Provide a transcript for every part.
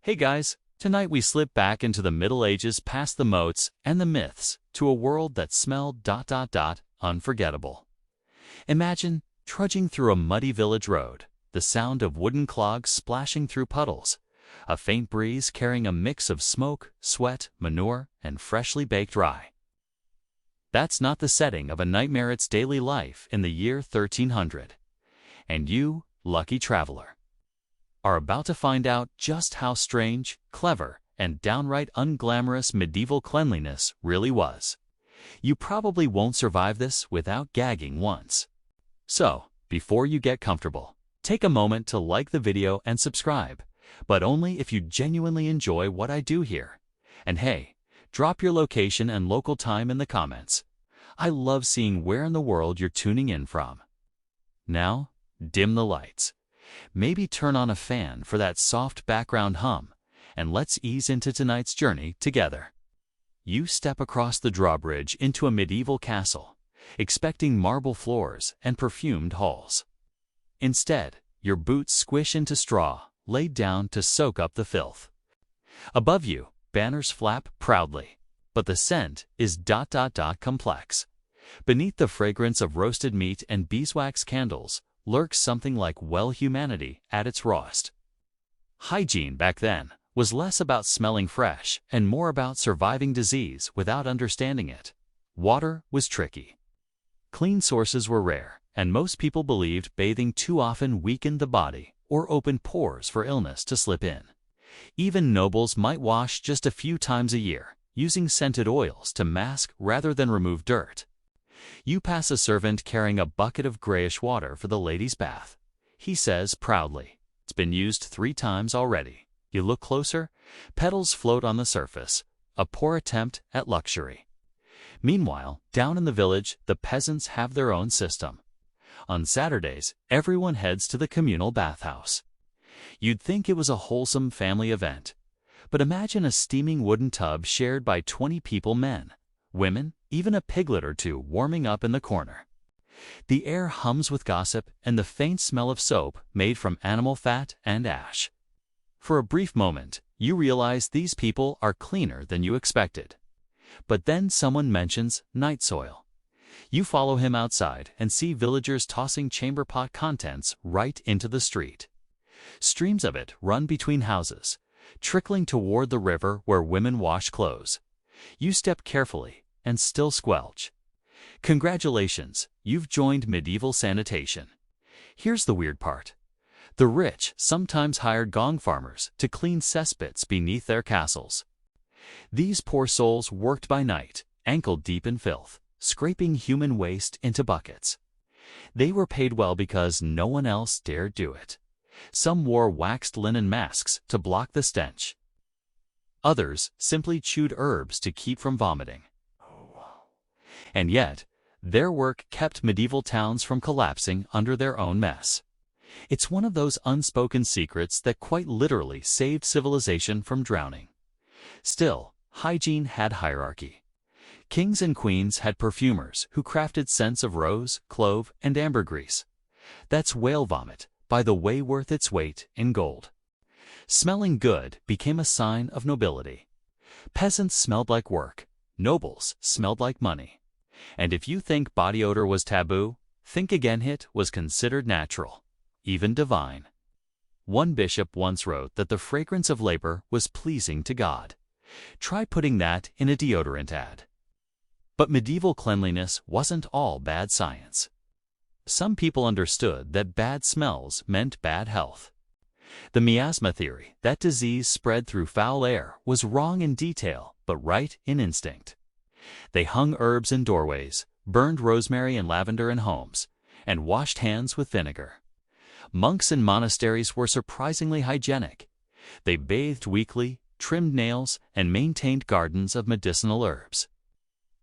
Hey guys, tonight we slip back into the Middle Ages past the moats and the myths to a world that smelled unforgettable. Imagine trudging through a muddy village road, the sound of wooden clogs splashing through puddles, a faint breeze carrying a mix of smoke, sweat, manure, and freshly baked rye. That's not the setting of a nightmare's daily life in the year 1300. And you, lucky traveler, are about to find out just how strange, clever, and downright unglamorous medieval cleanliness really was. You probably won't survive this without gagging once. So, before you get comfortable, take a moment to like the video and subscribe, but only if you genuinely enjoy what I do here. And hey, drop your location and local time in the comments. I love seeing where in the world you're tuning in from. Now, dim the lights. Maybe turn on a fan for that soft background hum, and let's ease into tonight's journey together. You step across the drawbridge into a medieval castle, expecting marble floors and perfumed halls. Instead, your boots squish into straw, laid down to soak up the filth. Above you, banners flap proudly, but the scent is complex. Beneath the fragrance of roasted meat and beeswax candles lurks something like humanity at its rawest. Hygiene back then was less about smelling fresh and more about surviving disease without understanding it. Water was tricky. Clean sources were rare, and most people believed bathing too often weakened the body or opened pores for illness to slip in. Even nobles might wash just a few times a year, using scented oils to mask rather than remove dirt. You pass a servant carrying a bucket of grayish water for the lady's bath. He says proudly, "It's been used 3 times already." You look closer, petals float on the surface, a poor attempt at luxury. Meanwhile, down in the village, the peasants have their own system. On Saturdays, everyone heads to the communal bathhouse. You'd think it was a wholesome family event, but imagine a steaming wooden tub shared by 20 people, men, women, even a piglet or two warming up in the corner. The air hums with gossip and the faint smell of soap made from animal fat and ash. For a brief moment, you realize these people are cleaner than you expected. But then someone mentions night soil. You follow him outside and see villagers tossing chamber pot contents right into the street. Streams of it run between houses, trickling toward the river where women wash clothes. You step carefully and still squelch. Congratulations, you've joined medieval sanitation. Here's the weird part. The rich sometimes hired gong farmers to clean cesspits beneath their castles. These poor souls worked by night, ankle-deep in filth, scraping human waste into buckets. They were paid well because no one else dared do it. Some wore waxed linen masks to block the stench. Others simply chewed herbs to keep from vomiting. And yet, their work kept medieval towns from collapsing under their own mess. It's one of those unspoken secrets that quite literally saved civilization from drowning. Still, hygiene had hierarchy. Kings and queens had perfumers who crafted scents of rose, clove, and ambergris. That's whale vomit, by the way, worth its weight in gold. Smelling good became a sign of nobility. Peasants smelled like work. Nobles smelled like money. And if you think body odor was taboo, think again. It was considered natural, even divine. One bishop once wrote that the fragrance of labor was pleasing to God. Try putting that in a deodorant ad. But medieval cleanliness wasn't all bad science. Some people understood that bad smells meant bad health. The miasma theory, that disease spread through foul air, was wrong in detail, but right in instinct. They hung herbs in doorways, burned rosemary and lavender in homes, and washed hands with vinegar. Monks in monasteries were surprisingly hygienic. They bathed weekly, trimmed nails, and maintained gardens of medicinal herbs.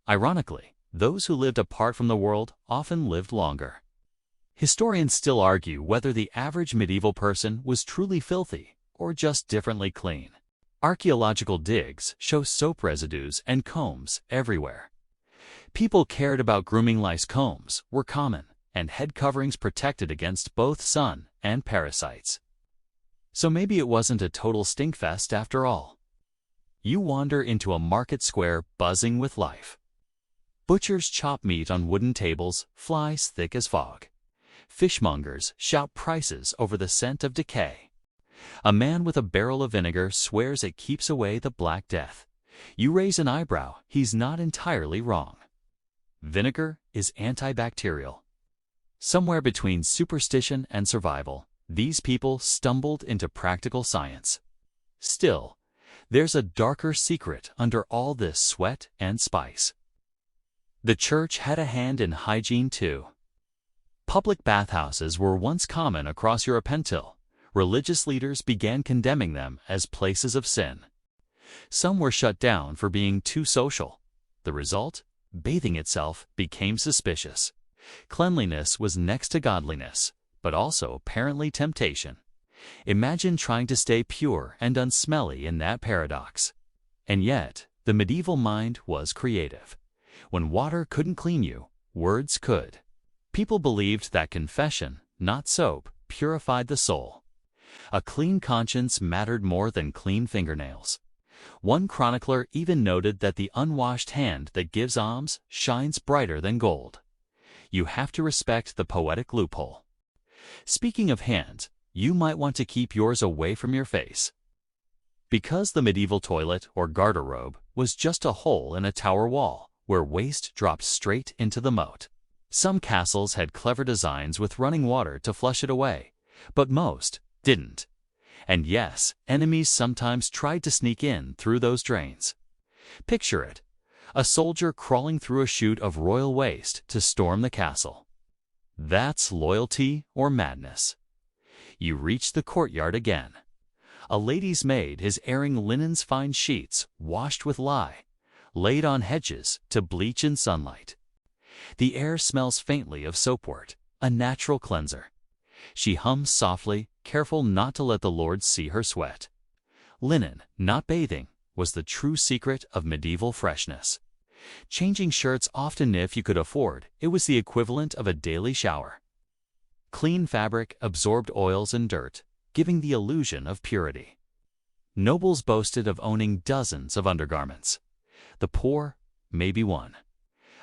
Ironically, those who lived apart from the world often lived longer. Historians still argue whether the average medieval person was truly filthy or just differently clean. Archaeological digs show soap residues and combs everywhere. People cared about grooming. Lice combs were common, and head coverings protected against both sun and parasites. So maybe it wasn't a total stinkfest after all. You wander into a market square buzzing with life. Butchers chop meat on wooden tables, flies thick as fog. Fishmongers shout prices over the scent of decay. A man with a barrel of vinegar swears it keeps away the Black Death. You raise an eyebrow, he's not entirely wrong. Vinegar is antibacterial. Somewhere between superstition and survival, these people stumbled into practical science. Still, there's a darker secret under all this sweat and spice. The church had a hand in hygiene too. Public bathhouses were once common across Europe until religious leaders began condemning them as places of sin. Some were shut down for being too social. The result? Bathing itself became suspicious. Cleanliness was next to godliness, but also apparently temptation. Imagine trying to stay pure and unsmelly in that paradox. And yet, the medieval mind was creative. When water couldn't clean you, words could. People believed that confession, not soap, purified the soul. A clean conscience mattered more than clean fingernails. One chronicler even noted that the unwashed hand that gives alms shines brighter than gold. You have to respect the poetic loophole. Speaking of hands, you might want to keep yours away from your face. Because the medieval toilet or garderobe was just a hole in a tower wall where waste dropped straight into the moat. Some castles had clever designs with running water to flush it away, but most didn't. And yes, enemies sometimes tried to sneak in through those drains. Picture it, a soldier crawling through a chute of royal waste to storm the castle. That's loyalty or madness. You reach the courtyard again. A lady's maid is airing linen's fine sheets washed with lye, laid on hedges to bleach in sunlight. The air smells faintly of soapwort, a natural cleanser. She hums softly, careful not to let the lord see her sweat. Linen, not bathing, was the true secret of medieval freshness. Changing shirts often, if you could afford, it was the equivalent of a daily shower. Clean fabric absorbed oils and dirt, giving the illusion of purity. Nobles boasted of owning dozens of undergarments. The poor, maybe one.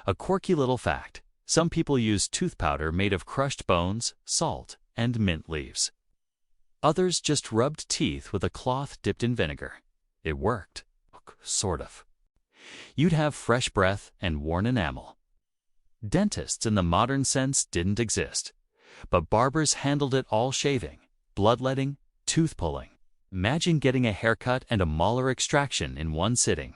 A quirky little fact, some people used tooth powder made of crushed bones, salt, and mint leaves. Others just rubbed teeth with a cloth dipped in vinegar. It worked. Sort of. You'd have fresh breath and worn enamel. Dentists in the modern sense didn't exist, but barbers handled it all: shaving, bloodletting, tooth pulling. Imagine getting a haircut and a molar extraction in one sitting.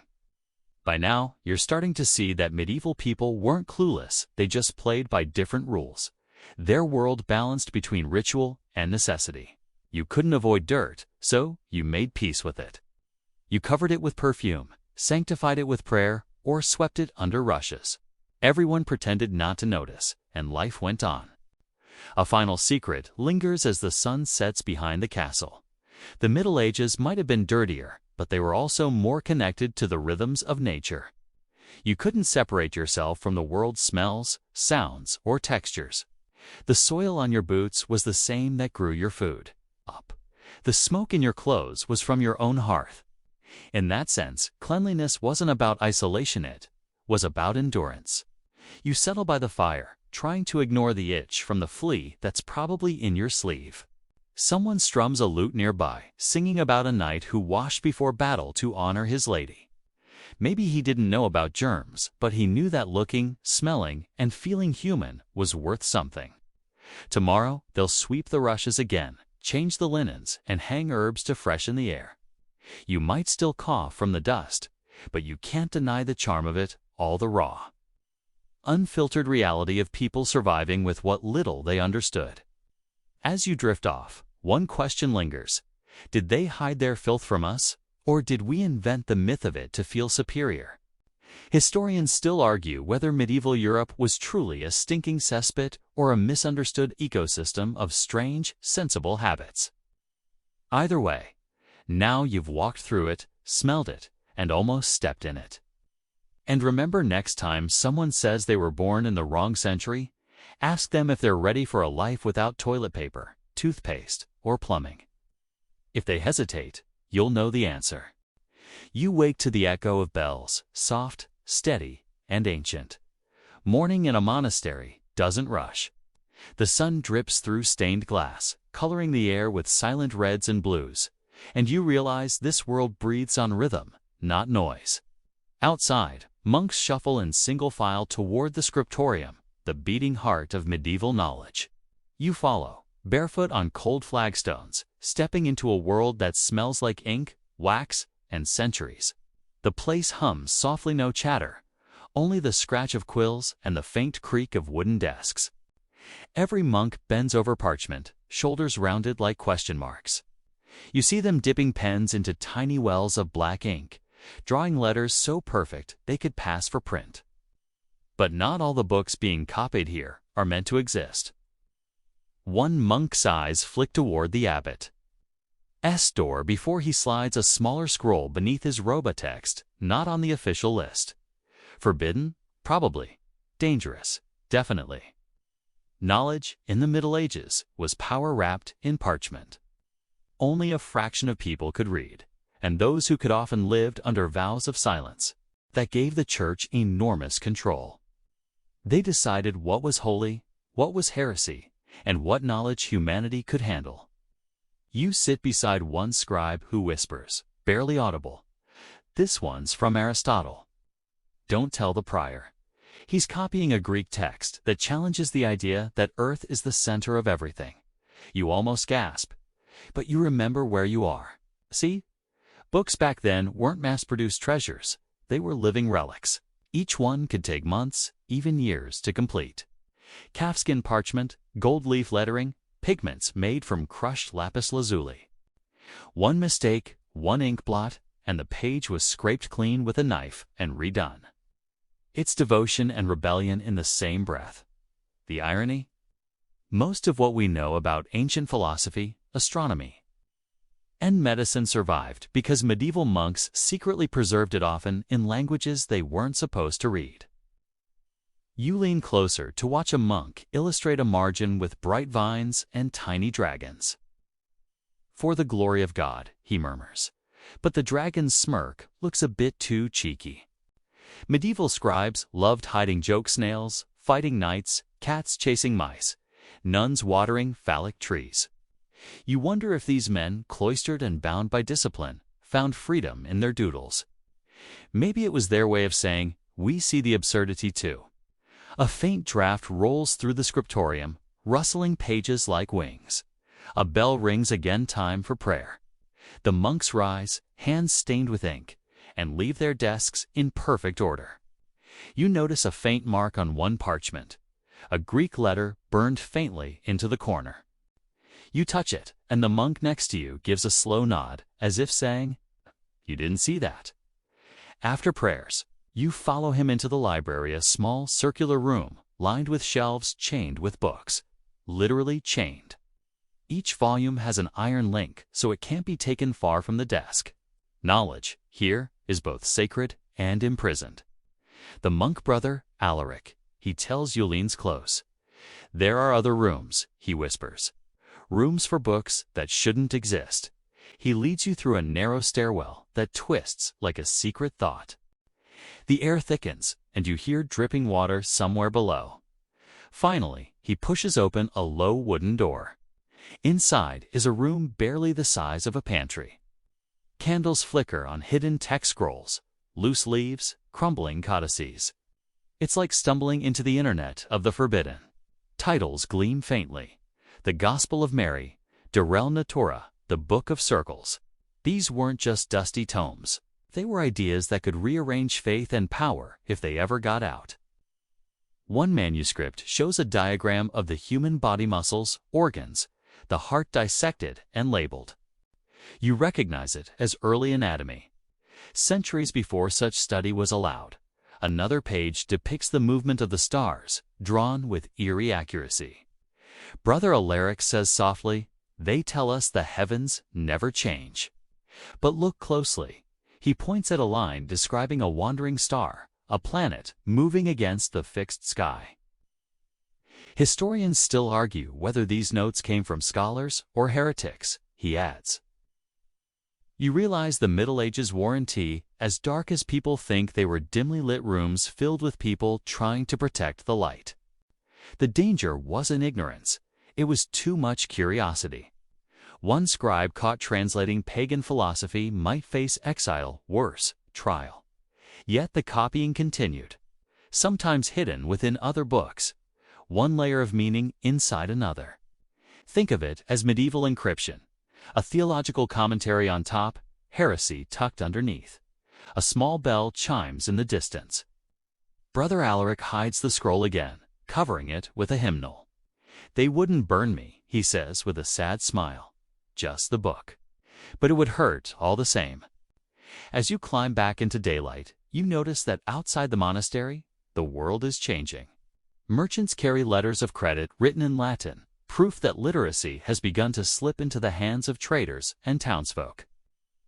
By now, you're starting to see that medieval people weren't clueless, they just played by different rules. Their world balanced between ritual and necessity. You couldn't avoid dirt, so you made peace with it. You covered it with perfume, sanctified it with prayer, or swept it under rushes. Everyone pretended not to notice, and life went on. A final secret lingers as the sun sets behind the castle. The Middle Ages might have been dirtier, but they were also more connected to the rhythms of nature. You couldn't separate yourself from the world's smells, sounds, or textures. The soil on your boots was the same that grew your food. Up. The smoke in your clothes was from your own hearth. In that sense, cleanliness wasn't about isolation, it was about endurance. You settle by the fire, trying to ignore the itch from the flea that's probably in your sleeve. Someone strums a lute nearby, singing about a knight who washed before battle to honor his lady. Maybe he didn't know about germs, but he knew that looking, smelling, and feeling human was worth something. Tomorrow, they'll sweep the rushes again, change the linens, and hang herbs to freshen the air. You might still cough from the dust, but you can't deny the charm of it, all the raw, unfiltered reality of people surviving with what little they understood. As you drift off, one question lingers. Did they hide their filth from us, or did we invent the myth of it to feel superior? Historians still argue whether medieval Europe was truly a stinking cesspit or a misunderstood ecosystem of strange, sensible habits. Either way, now you've walked through it, smelled it, and almost stepped in it. And remember, next time someone says they were born in the wrong century, ask them if they're ready for a life without toilet paper, toothpaste, or plumbing. If they hesitate, you'll know the answer. You wake to the echo of bells, soft, steady, and ancient. Morning in a monastery doesn't rush. The sun drips through stained glass, coloring the air with silent reds and blues, and you realize this world breathes on rhythm, not noise. Outside, monks shuffle in single file toward the scriptorium, the beating heart of medieval knowledge. You follow, barefoot on cold flagstones, stepping into a world that smells like ink, wax, and centuries. The place hums softly, no chatter, only the scratch of quills and the faint creak of wooden desks. Every monk bends over parchment, shoulders rounded like question marks. You see them dipping pens into tiny wells of black ink, drawing letters so perfect they could pass for print. But not all the books being copied here are meant to exist. One monk's eyes flick toward the abbot's door before he slides a smaller scroll beneath his roba text, not on the official list. Forbidden? Probably. Dangerous? Definitely. Knowledge, in the Middle Ages, was power wrapped in parchment. Only a fraction of people could read, and those who could often lived under vows of silence that gave the church enormous control. They decided what was holy, what was heresy, and what knowledge humanity could handle. You sit beside one scribe who whispers, barely audible, "This one's from Aristotle." Don't tell the prior. He's copying a Greek text that challenges the idea that Earth is the center of everything. You almost gasp, but you remember where you are. See? Books back then weren't mass-produced treasures. They were living relics. Each one could take months, even years, to complete. Calfskin parchment, gold leaf lettering, pigments made from crushed lapis lazuli. One mistake, one ink blot, and the page was scraped clean with a knife and redone. It's devotion and rebellion in the same breath. The irony? Most of what we know about ancient philosophy, astronomy, and medicine survived because medieval monks secretly preserved it, often in languages they weren't supposed to read. You lean closer to watch a monk illustrate a margin with bright vines and tiny dragons. "For the glory of God," he murmurs, but the dragon's smirk looks a bit too cheeky. Medieval scribes loved hiding joke snails, fighting knights, cats chasing mice, nuns watering phallic trees. You wonder if these men, cloistered and bound by discipline, found freedom in their doodles. Maybe it was their way of saying, "We see the absurdity too." A faint draft rolls through the scriptorium, rustling pages like wings. A bell rings again, time for prayer. The monks rise, hands stained with ink, and leave their desks in perfect order. You notice a faint mark on one parchment, a Greek letter burned faintly into the corner. You touch it, and the monk next to you gives a slow nod, as if saying, "You didn't see that." After prayers, you follow him into the library, a small circular room lined with shelves chained with books, literally chained. Each volume has an iron link, so it can't be taken far from the desk. Knowledge, here, is both sacred and imprisoned. The monk brother, Alaric, he tells you, leans close. "There are other rooms," he whispers. "Rooms for books that shouldn't exist." He leads you through a narrow stairwell that twists like a secret thought. The air thickens, and you hear dripping water somewhere below. Finally, he pushes open a low wooden door. Inside is a room barely the size of a pantry. Candles flicker on hidden text scrolls, loose leaves, crumbling codices. It's like stumbling into the internet of the forbidden. Titles gleam faintly. The Gospel of Mary, De Rel Natura, the Book of Circles. These weren't just dusty tomes. They were ideas that could rearrange faith and power if they ever got out. One manuscript shows a diagram of the human body, muscles, organs, the heart dissected and labeled. You recognize it as early anatomy. Centuries before such study was allowed. Another page depicts the movement of the stars, drawn with eerie accuracy. Brother Alaric says softly, "They tell us the heavens never change." But look closely. He points at a line describing a wandering star, a planet moving against the fixed sky. Historians still argue whether these notes came from scholars or heretics, he adds. You realize the Middle Ages weren't as dark as people think. They were dimly lit rooms filled with people trying to protect the light. The danger wasn't ignorance, it was too much curiosity. One scribe caught translating pagan philosophy might face exile, worse, trial. Yet the copying continued, sometimes hidden within other books, one layer of meaning inside another. Think of it as medieval encryption, a theological commentary on top, heresy tucked underneath. A small bell chimes in the distance. Brother Alaric hides the scroll again, covering it with a hymnal. "They wouldn't burn me," he says with a sad smile. "Just the book. But it would hurt all the same." As you climb back into daylight, you notice that outside the monastery, the world is changing. Merchants carry letters of credit written in Latin, proof that literacy has begun to slip into the hands of traders and townsfolk.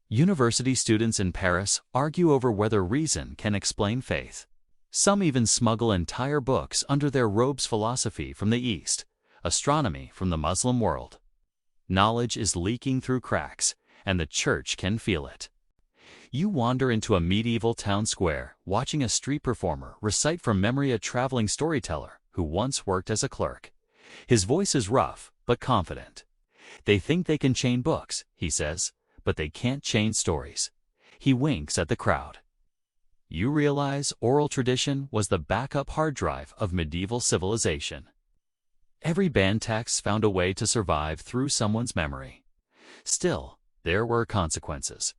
University students in Paris argue over whether reason can explain faith. Some even smuggle entire books under their robes: philosophy from the East, astronomy from the Muslim world. Knowledge is leaking through cracks, and the church can feel it. You wander into a medieval town square, watching a street performer recite from memory a traveling storyteller who once worked as a clerk. His voice is rough, but confident. "They think they can chain books," he says, "but they can't chain stories." He winks at the crowd. You realize oral tradition was the backup hard drive of medieval civilization. Every banned text found a way to survive through someone's memory. Still, there were consequences.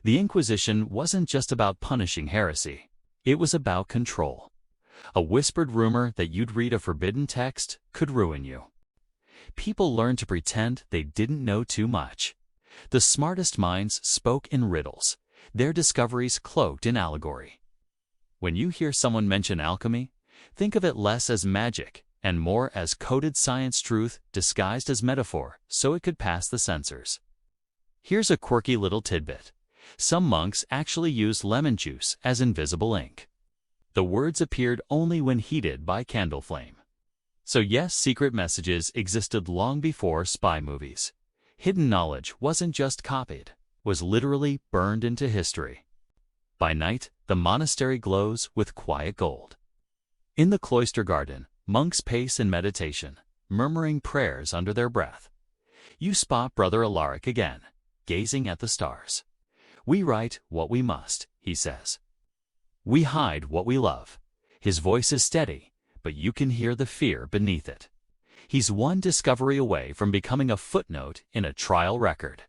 The Inquisition wasn't just about punishing heresy. It was about control. A whispered rumor that you'd read a forbidden text could ruin you. People learned to pretend they didn't know too much. The smartest minds spoke in riddles, their discoveries cloaked in allegory. When you hear someone mention alchemy, think of it less as magic and more as coded science truth disguised as metaphor so it could pass the censors. Here's a quirky little tidbit. Some monks actually used lemon juice as invisible ink. The words appeared only when heated by candle flame. So yes, secret messages existed long before spy movies. Hidden knowledge wasn't just copied, was literally burned into history. By night, the monastery glows with quiet gold. In the cloister garden, monks pace in meditation, murmuring prayers under their breath. You spot Brother Alaric again, gazing at the stars. "We write what we must," he says. "We hide what we love." His voice is steady, but you can hear the fear beneath it. He's one discovery away from becoming a footnote in a trial record.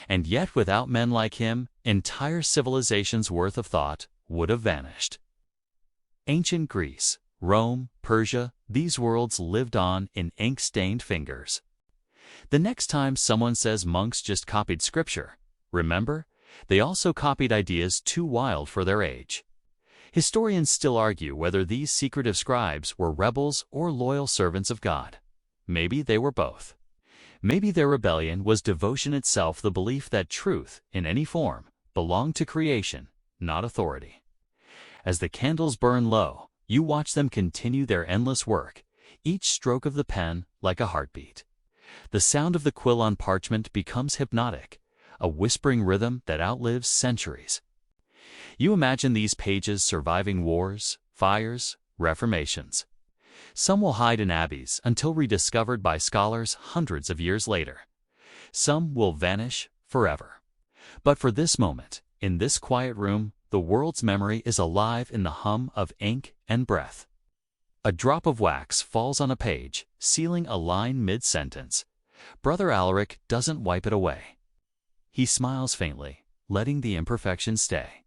And yet without men like him, entire civilizations' worth of thought would have vanished. Ancient Greece, Rome, Persia, these worlds lived on in ink-stained fingers. The next time someone says monks just copied scripture, remember, they also copied ideas too wild for their age. Historians still argue whether these secretive scribes were rebels or loyal servants of God. Maybe they were both. Maybe their rebellion was devotion itself, the belief that truth, in any form, belonged to creation, not authority. As the candles burn low, you watch them continue their endless work, each stroke of the pen like a heartbeat. The sound of the quill on parchment becomes hypnotic, a whispering rhythm that outlives centuries. You imagine these pages surviving wars, fires, reformations. Some will hide in abbeys until rediscovered by scholars hundreds of years later. Some will vanish forever. But for this moment, in this quiet room, the world's memory is alive in the hum of ink and breath. A drop of wax falls on a page, sealing a line mid-sentence. Brother Alaric doesn't wipe it away. He smiles faintly, letting the imperfection stay.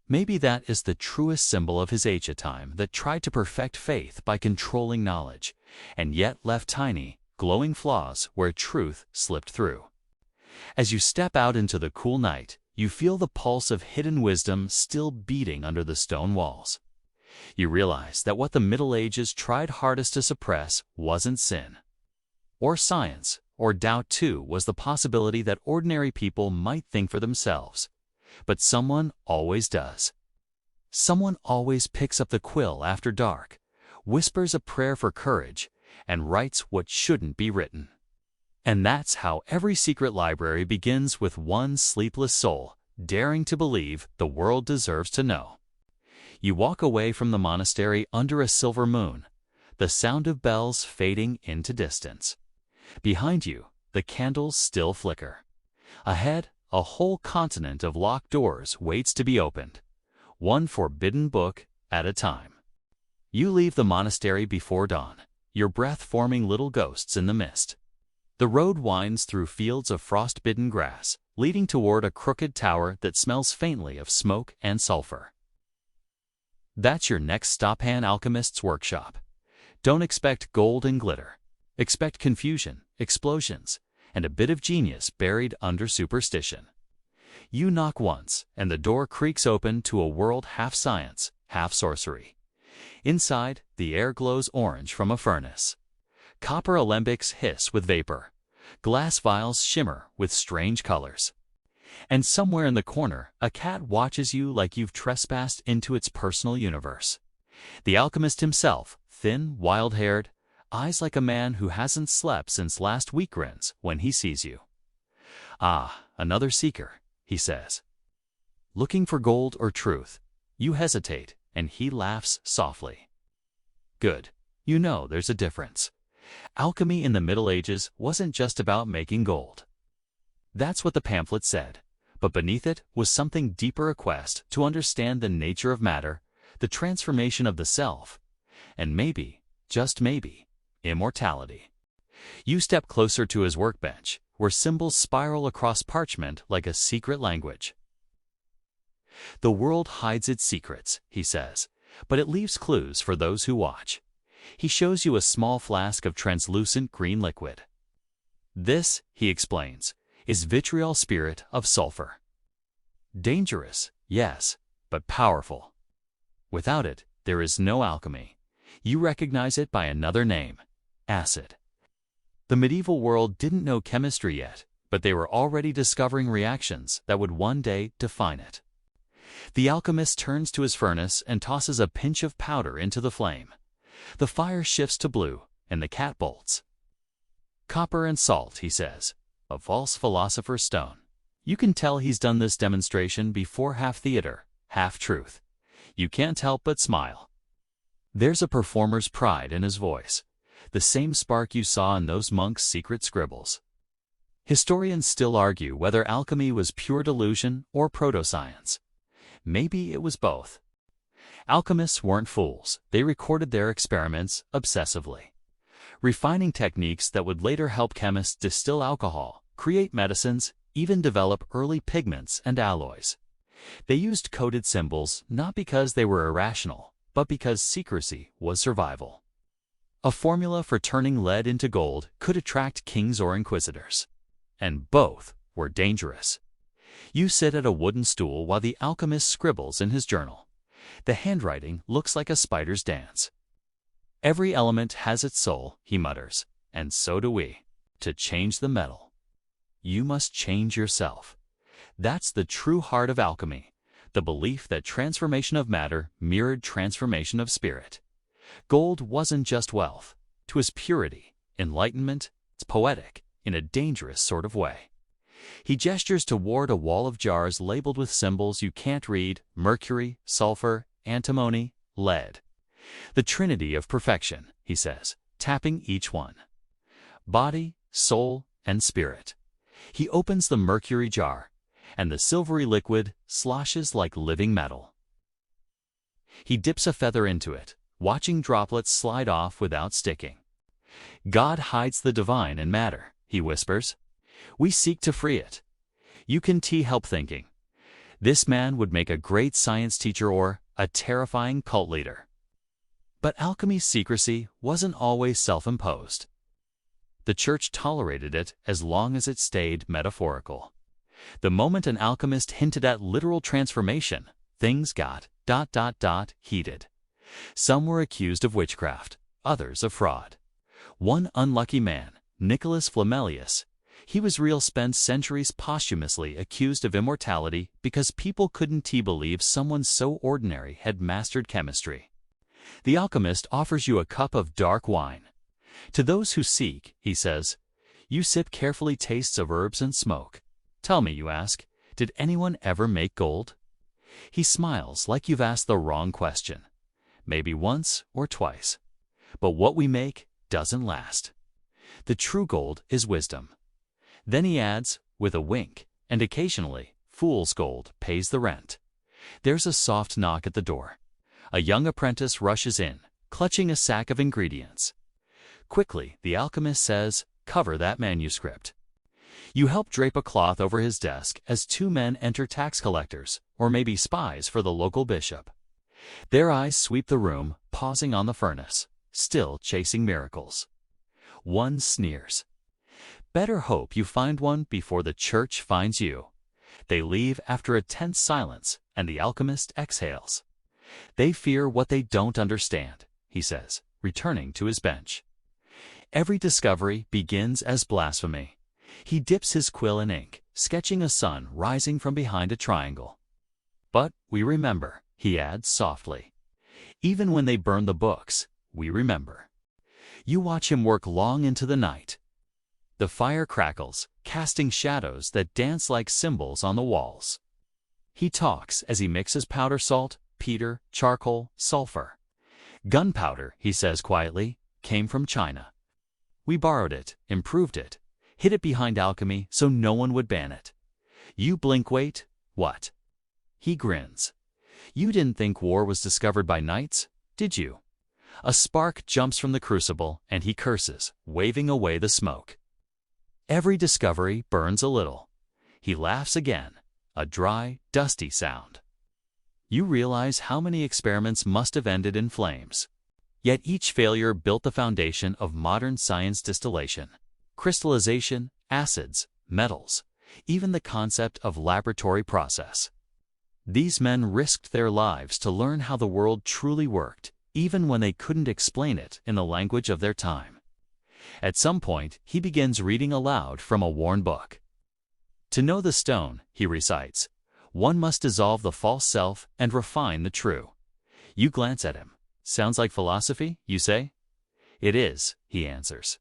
Maybe that is the truest symbol of his age, a time that tried to perfect faith by controlling knowledge, and yet left tiny, glowing flaws where truth slipped through. As you step out into the cool night, you feel the pulse of hidden wisdom still beating under the stone walls. You realize that what the Middle Ages tried hardest to suppress wasn't sin, or science, or doubt too was the possibility that ordinary people might think for themselves. But someone always does. Someone always picks up the quill after dark, whispers a prayer for courage, and writes what shouldn't be written. And that's how every secret library begins, with one sleepless soul daring to believe the world deserves to know. You walk away from the monastery under a silver moon, the sound of bells fading into distance. Behind you, the candles still flicker. Ahead, a whole continent of locked doors waits to be opened, one forbidden book at a time. You leave the monastery before dawn, your breath forming little ghosts in the mist. The road winds through fields of frost-bitten grass, leading toward a crooked tower that smells faintly of smoke and sulfur. That's your next stop, an alchemist's workshop. Don't expect gold and glitter. Expect confusion, explosions, and a bit of genius buried under superstition. You knock once, and the door creaks open to a world half science, half sorcery. Inside, the air glows orange from a furnace. Copper alembics hiss with vapor. Glass vials shimmer with strange colors. And somewhere in the corner, a cat watches you like you've trespassed into its personal universe. The alchemist himself, thin, wild-haired, eyes like a man who hasn't slept since last week, grins when he sees you. "Ah, another seeker," he says. "Looking for gold or truth?" You hesitate, and he laughs softly. "Good. You know there's a difference. Alchemy in the Middle Ages wasn't just about making gold." That's what the pamphlet said, but beneath it was something deeper, a quest to understand the nature of matter, the transformation of the self, and maybe, just maybe, immortality. You step closer to his workbench, where symbols spiral across parchment like a secret language. "The world hides its secrets," he says, "but it leaves clues for those who watch." He shows you a small flask of translucent green liquid. "This," he explains, "is vitriol spirit of sulfur. Dangerous, yes, but powerful. Without it, there is no alchemy. You recognize it by another name: acid." The medieval world didn't know chemistry yet, but they were already discovering reactions that would one day define it. The alchemist turns to his furnace and tosses a pinch of powder into the flame. The fire shifts to blue, and the cat bolts. "Copper and salt," he says, "a false philosopher's stone." You can tell he's done this demonstration before half theater, half truth. You can't help but smile. There's a performer's pride in his voice, the same spark you saw in those monks' secret scribbles. Historians still argue whether alchemy was pure delusion or proto-science. Maybe it was both. Alchemists weren't fools. They recorded their experiments obsessively, refining techniques that would later help chemists distill alcohol, create medicines, even develop early pigments and alloys. They used coded symbols not because they were irrational, but because secrecy was survival. A formula for turning lead into gold could attract kings or inquisitors. And both were dangerous. You sit at a wooden stool while the alchemist scribbles in his journal. The handwriting looks like a spider's dance. "Every element has its soul," he mutters, "and so do we. To change the metal, you must change yourself." That's the true heart of alchemy, the belief that transformation of matter mirrored transformation of spirit. Gold wasn't just wealth. It was purity, enlightenment. It's poetic, in a dangerous sort of way. He gestures toward a wall of jars labeled with symbols you can't read: mercury, sulfur, antimony, lead. "The trinity of perfection," he says, tapping each one. Body, soul, and spirit. He opens the mercury jar, and the silvery liquid sloshes like living metal. He dips a feather into it, watching droplets slide off without sticking. "God hides the divine in matter," he whispers. "We seek to free it." You can help thinking, this man would make a great science teacher or a terrifying cult leader. But alchemy's secrecy wasn't always self-imposed. The church tolerated it as long as it stayed metaphorical. The moment an alchemist hinted at literal transformation, things got ... heated. Some were accused of witchcraft, others of fraud. One unlucky man, Nicholas Flamelius, he was real, spent centuries posthumously accused of immortality because people couldn't believe someone so ordinary had mastered chemistry. The alchemist offers you a cup of dark wine. "To those who seek," he says, You sip carefully tastes of herbs and smoke. Tell me, you ask, did anyone ever make gold? He smiles like you've asked the wrong question. Maybe once or twice. But what we make doesn't last. The true gold is wisdom. Then he adds, with a wink, and occasionally, fool's gold pays the rent. There's a soft knock at the door. A young apprentice rushes in, clutching a sack of ingredients. Quickly, the alchemist says, "Cover that manuscript." You help drape a cloth over his desk as two men enter, tax collectors, or maybe spies for the local bishop. Their eyes sweep the room, pausing on the furnace, still chasing miracles. One sneers. Better hope you find one before the church finds you. They leave after a tense silence, and the alchemist exhales. They fear what they don't understand, he says, returning to his bench. Every discovery begins as blasphemy. He dips his quill in ink, sketching a sun rising from behind a triangle. But we remember, he adds softly. Even when they burn the books, we remember. You watch him work long into the night. The fire crackles, casting shadows that dance like symbols on the walls. He talks as he mixes powder salt, peter, charcoal, sulfur. Gunpowder, he says quietly, came from China. We borrowed it, improved it, hid it behind alchemy so no one would ban it. You blink, wait, what? He grins. You didn't think war was discovered by knights, did you? A spark jumps from the crucible, and he curses, waving away the smoke. Every discovery burns a little. He laughs again, a dry, dusty sound. You realize how many experiments must have ended in flames. Yet each failure built the foundation of modern science: distillation, crystallization, acids, metals, even the concept of laboratory process. These men risked their lives to learn how the world truly worked, even when they couldn't explain it in the language of their time. At some point, he begins reading aloud from a worn book. To know the stone, he recites, one must dissolve the false self and refine the true. You glance at him. Sounds like philosophy, you say? It is, he answers.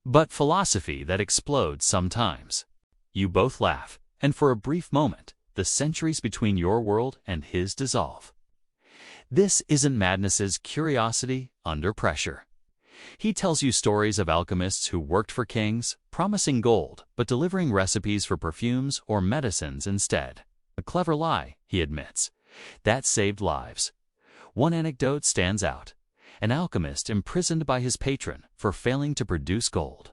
But philosophy that explodes sometimes. You both laugh, and for a brief moment, the centuries between your world and his dissolve. This isn't Madness's curiosity under pressure. He tells you stories of alchemists who worked for kings, promising gold, but delivering recipes for perfumes or medicines instead. A clever lie, he admits. That saved lives. One anecdote stands out. An alchemist imprisoned by his patron for failing to produce gold.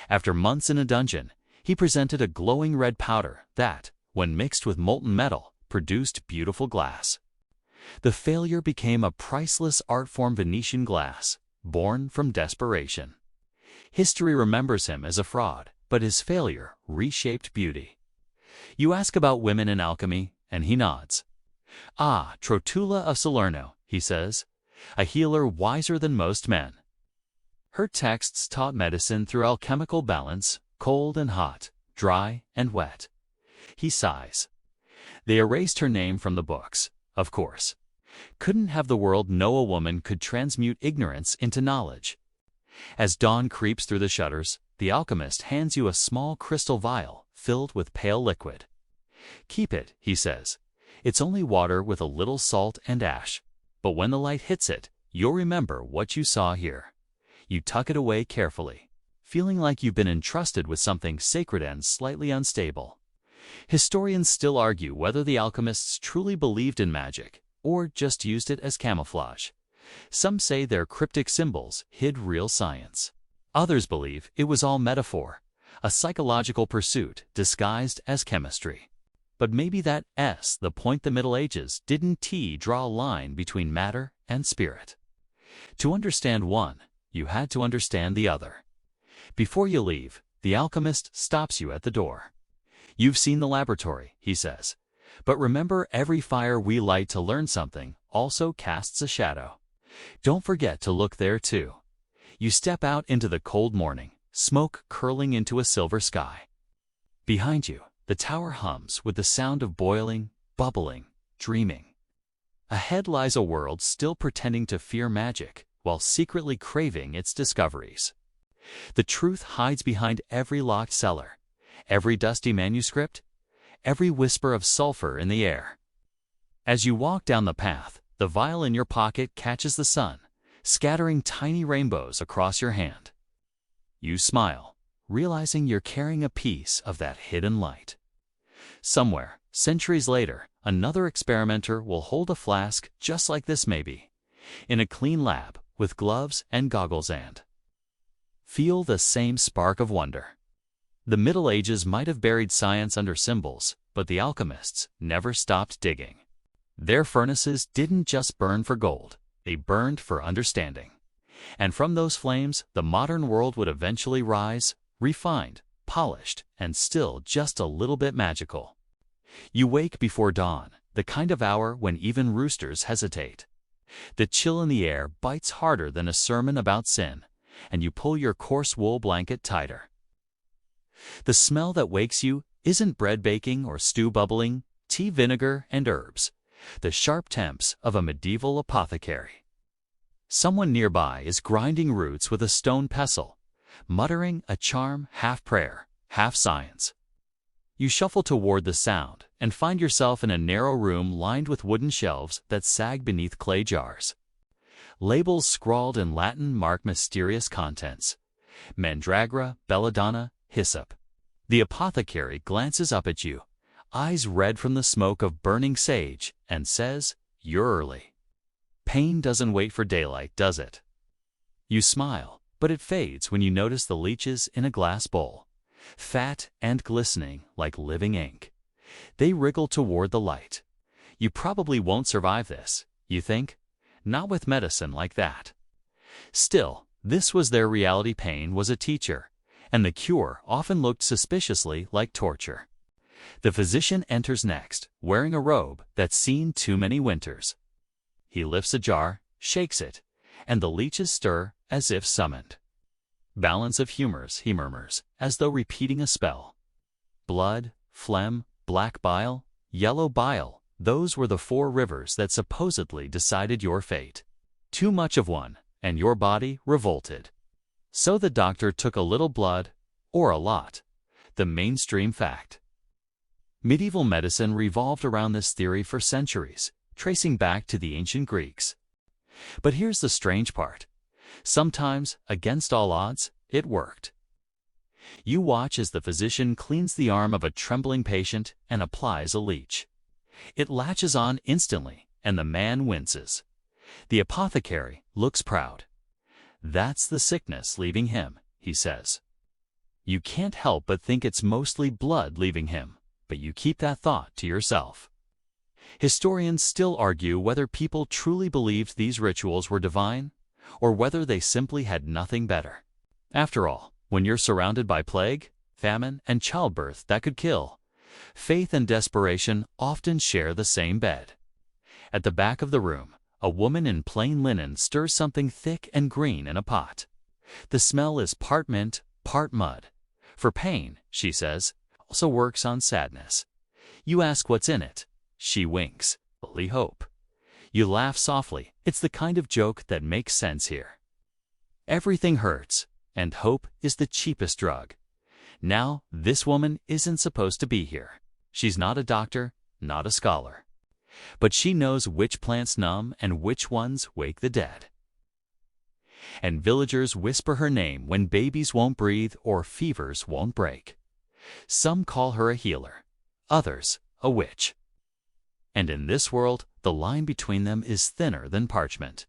After months in a dungeon, he presented a glowing red powder that, when mixed with molten metal, produced beautiful glass. The failure became a priceless art form: Venetian glass, born from desperation. History remembers him as a fraud, but his failure reshaped beauty. You ask about women in alchemy, and he nods. Ah, Trotula of Salerno, he says, a healer wiser than most men. Her texts taught medicine through alchemical balance, cold and hot, dry and wet. He sighs. They erased her name from the books, of course. Couldn't have the world know a woman could transmute ignorance into knowledge. As dawn creeps through the shutters, the alchemist hands you a small crystal vial filled with pale liquid. Keep it, he says. It's only water with a little salt and ash. But when the light hits it, you'll remember what you saw here. You tuck it away carefully, feeling like you've been entrusted with something sacred and slightly unstable. Historians still argue whether the alchemists truly believed in magic, or just used it as camouflage. Some say their cryptic symbols hid real science. Others believe it was all metaphor, a psychological pursuit disguised as chemistry. But maybe that's the point. The Middle Ages didn't draw a line between matter and spirit. To understand one, you had to understand the other. Before you leave, the alchemist stops you at the door. You've seen the laboratory, he says. But remember, every fire we light to learn something also casts a shadow. Don't forget to look there too. You step out into the cold morning, smoke curling into a silver sky. Behind you, the tower hums with the sound of boiling, bubbling, dreaming. Ahead lies a world still pretending to fear magic while secretly craving its discoveries. The truth hides behind every locked cellar, every dusty manuscript, every whisper of sulfur in the air. As you walk down the path, the vial in your pocket catches the sun, scattering tiny rainbows across your hand. You smile, realizing you're carrying a piece of that hidden light. Somewhere, centuries later, another experimenter will hold a flask just like this maybe, in a clean lab with gloves and goggles and feel the same spark of wonder. The Middle Ages might have buried science under symbols, but the alchemists never stopped digging. Their furnaces didn't just burn for gold, they burned for understanding. And from those flames, the modern world would eventually rise, refined, polished, and still just a little bit magical. You wake before dawn, the kind of hour when even roosters hesitate. The chill in the air bites harder than a sermon about sin, and you pull your coarse wool blanket tighter. The smell that wakes you isn't bread baking or stew bubbling, tea vinegar and herbs, the sharp temps of a medieval apothecary. Someone nearby is grinding roots with a stone pestle, muttering a charm half prayer, half science. You shuffle toward the sound and find yourself in a narrow room lined with wooden shelves that sag beneath clay jars. Labels scrawled in Latin mark mysterious contents: mandragora, belladonna, hyssop. The apothecary glances up at you, eyes red from the smoke of burning sage, and says, "You're early." Pain doesn't wait for daylight, does it? You smile, but it fades when you notice the leeches in a glass bowl, fat and glistening like living ink. They wriggle toward the light. You probably won't survive this, you think? Not with medicine like that. Still, this was their reality. Pain was a teacher, and the cure often looked suspiciously like torture. The physician enters next, wearing a robe that's seen too many winters. He lifts a jar, shakes it, and the leeches stir as if summoned. "Balance of humors," he murmurs, as though repeating a spell. Blood, phlegm, black bile, yellow bile, those were the four rivers that supposedly decided your fate. Too much of one, and your body revolted. So the doctor took a little blood, or a lot. The mainstream fact. Medieval medicine revolved around this theory for centuries, tracing back to the ancient Greeks. But here's the strange part. Sometimes, against all odds, it worked. You watch as the physician cleans the arm of a trembling patient and applies a leech. It latches on instantly, and the man winces. The apothecary looks proud. "That's the sickness leaving him," he says. You can't help but think it's mostly blood leaving him, but you keep that thought to yourself. Historians still argue whether people truly believed these rituals were divine, or whether they simply had nothing better. After all, when you're surrounded by plague, famine, and childbirth that could kill, faith and desperation often share the same bed. At the back of the room, a woman in plain linen stirs something thick and green in a pot. The smell is part mint, part mud. For pain, she says, also works on sadness. You ask what's in it. She winks. Only hope. You laugh softly. It's the kind of joke that makes sense here. Everything hurts, and hope is the cheapest drug. Now, this woman isn't supposed to be here. She's not a doctor, not a scholar. But she knows which plants numb and which ones wake the dead. And villagers whisper her name when babies won't breathe or fevers won't break. Some call her a healer, others a witch. And in this world, the line between them is thinner than parchment.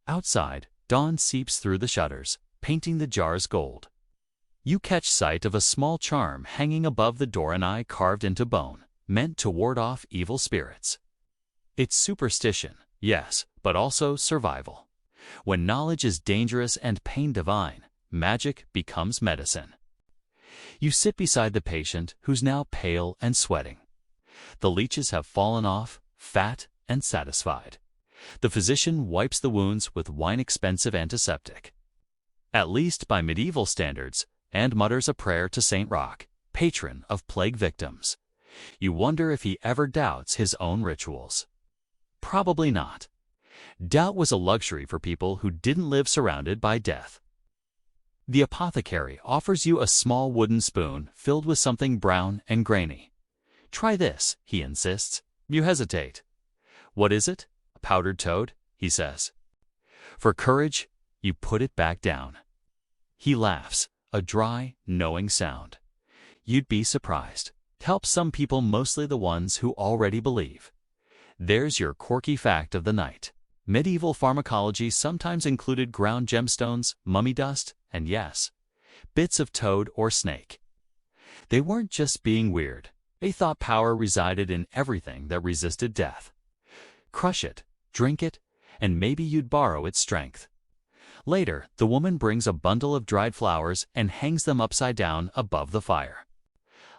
Outside, dawn seeps through the shutters, painting the jars gold. You catch sight of a small charm hanging above the door, an eye carved into bone, meant to ward off evil spirits. It's superstition, yes, but also survival. When knowledge is dangerous and pain divine, magic becomes medicine. You sit beside the patient, who's now pale and sweating. The leeches have fallen off, fat and satisfied. The physician wipes the wounds with wine-expensive antiseptic, at least by medieval standards, and mutters a prayer to Saint Roch, patron of plague victims. You wonder if he ever doubts his own rituals. Probably not. Doubt was a luxury for people who didn't live surrounded by death. The apothecary offers you a small wooden spoon filled with something brown and grainy. "Try this," he insists. You hesitate. "What is it?" "A powdered toad," he says. For courage, you put it back down. He laughs, a dry, knowing sound. You'd be surprised. It helps some people, mostly the ones who already believe. There's your quirky fact of the night. Medieval pharmacology sometimes included ground gemstones, mummy dust, and yes, bits of toad or snake. They weren't just being weird. They thought power resided in everything that resisted death. Crush it, drink it, and maybe you'd borrow its strength. Later, the woman brings a bundle of dried flowers and hangs them upside down above the fire.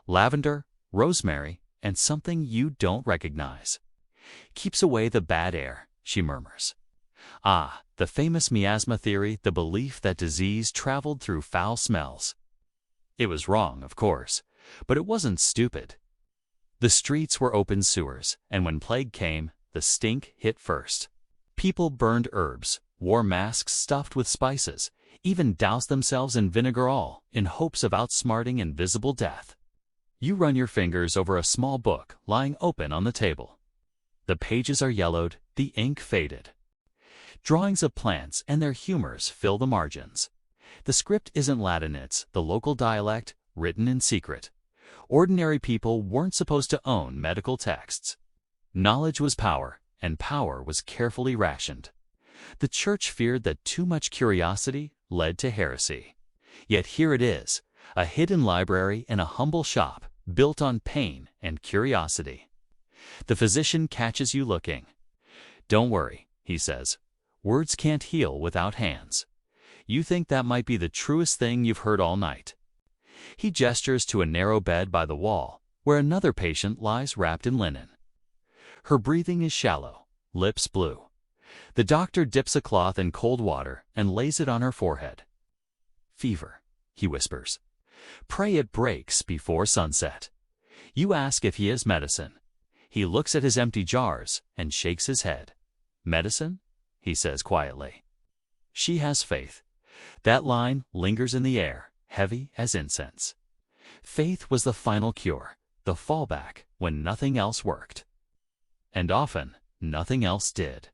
Lavender, rosemary, and something you don't recognize. "Keeps away the bad air," she murmurs. Ah, the famous miasma theory, the belief that disease traveled through foul smells. It was wrong, of course, but it wasn't stupid. The streets were open sewers, and when plague came, the stink hit first. People burned herbs, wore masks stuffed with spices, even doused themselves in vinegar, all in hopes of outsmarting invisible death. You run your fingers over a small book lying open on the table. The pages are yellowed, the ink faded. Drawings of plants and their humors fill the margins. The script isn't Latin, it's the local dialect, written in secret. Ordinary people weren't supposed to own medical texts. Knowledge was power, and power was carefully rationed. The church feared that too much curiosity led to heresy. Yet here it is, a hidden library in a humble shop, built on pain and curiosity. The physician catches you looking. "Don't worry," he says. "Words can't heal without hands. You think that might be the truest thing you've heard all night." He gestures to a narrow bed by the wall, where another patient lies wrapped in linen. Her breathing is shallow, lips blue. The doctor dips a cloth in cold water and lays it on her forehead. "Fever," he whispers. "Pray it breaks before sunset." You ask if he has medicine. He looks at his empty jars and shakes his head. "Medicine?" he says quietly. She has faith. That line lingers in the air, heavy as incense. Faith was the final cure, the fallback when nothing else worked. And often, nothing else did.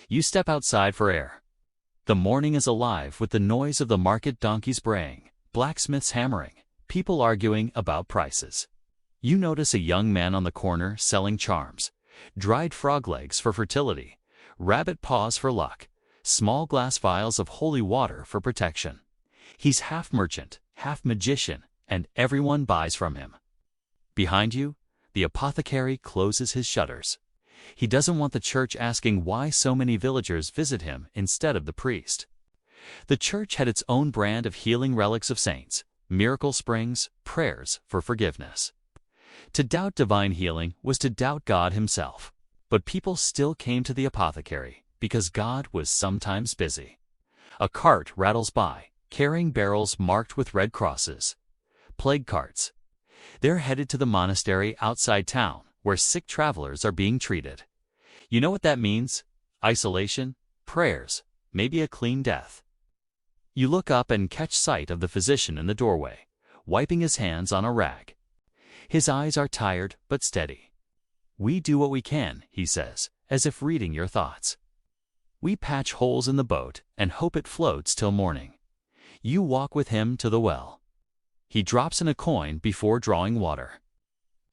You step outside for air. The morning is alive with the noise of the market donkeys braying, blacksmiths hammering, people arguing about prices. You notice a young man on the corner selling charms, dried frog legs for fertility, rabbit paws for luck, small glass vials of holy water for protection. He's half merchant, half magician, and everyone buys from him. Behind you, the apothecary closes his shutters. He doesn't want the church asking why so many villagers visit him instead of the priest. The church had its own brand of healing relics of saints, miracle springs, prayers for forgiveness. To doubt divine healing was to doubt God himself. But people still came to the apothecary because God was sometimes busy. A cart rattles by, carrying barrels marked with red crosses. Plague carts. They're headed to the monastery outside town, where sick travelers are being treated. You know what that means? Isolation, prayers, maybe a clean death. You look up and catch sight of the physician in the doorway, wiping his hands on a rag. His eyes are tired but steady. "We do what we can," he says, as if reading your thoughts. "We patch holes in the boat and hope it floats till morning." You walk with him to the well. He drops in a coin before drawing water.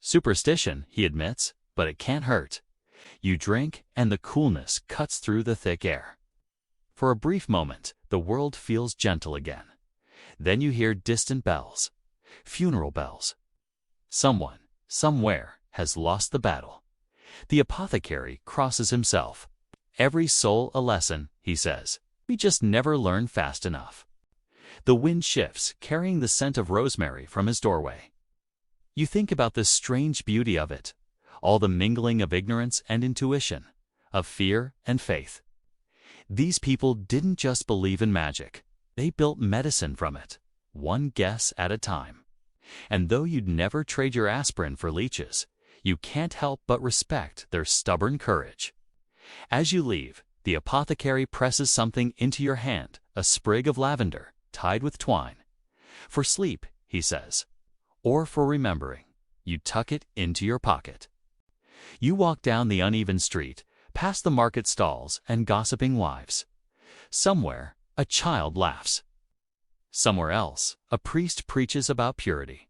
Superstition, he admits, but it can't hurt. You drink, and the coolness cuts through the thick air. For a brief moment, the world feels gentle again. Then you hear distant bells, funeral bells. Someone, somewhere, has lost the battle. The apothecary crosses himself. "Every soul a lesson," he says. "We just never learn fast enough." The wind shifts, carrying the scent of rosemary from his doorway. You think about the strange beauty of it, all the mingling of ignorance and intuition, of fear and faith. These people didn't just believe in magic. They built medicine from it, one guess at a time. And though you'd never trade your aspirin for leeches, you can't help but respect their stubborn courage. As you leave, the apothecary presses something into your hand, a sprig of lavender, tied with twine. For sleep, he says, or for remembering, you tuck it into your pocket. You walk down the uneven street, past the market stalls and gossiping wives. Somewhere, a child laughs. Somewhere else, a priest preaches about purity.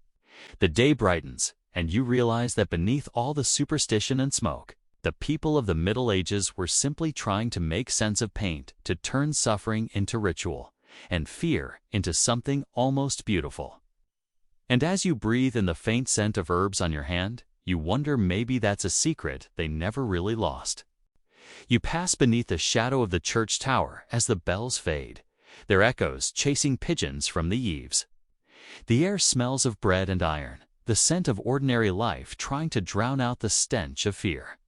The day brightens, and you realize that beneath all the superstition and smoke, the people of the Middle Ages were simply trying to make sense of paint, to turn suffering into ritual, and fear into something almost beautiful. And as you breathe in the faint scent of herbs on your hand, you wonder maybe that's a secret they never really lost. You pass beneath the shadow of the church tower as the bells fade, their echoes chasing pigeons from the eaves. The air smells of bread and iron, the scent of ordinary life trying to drown out the stench of fear.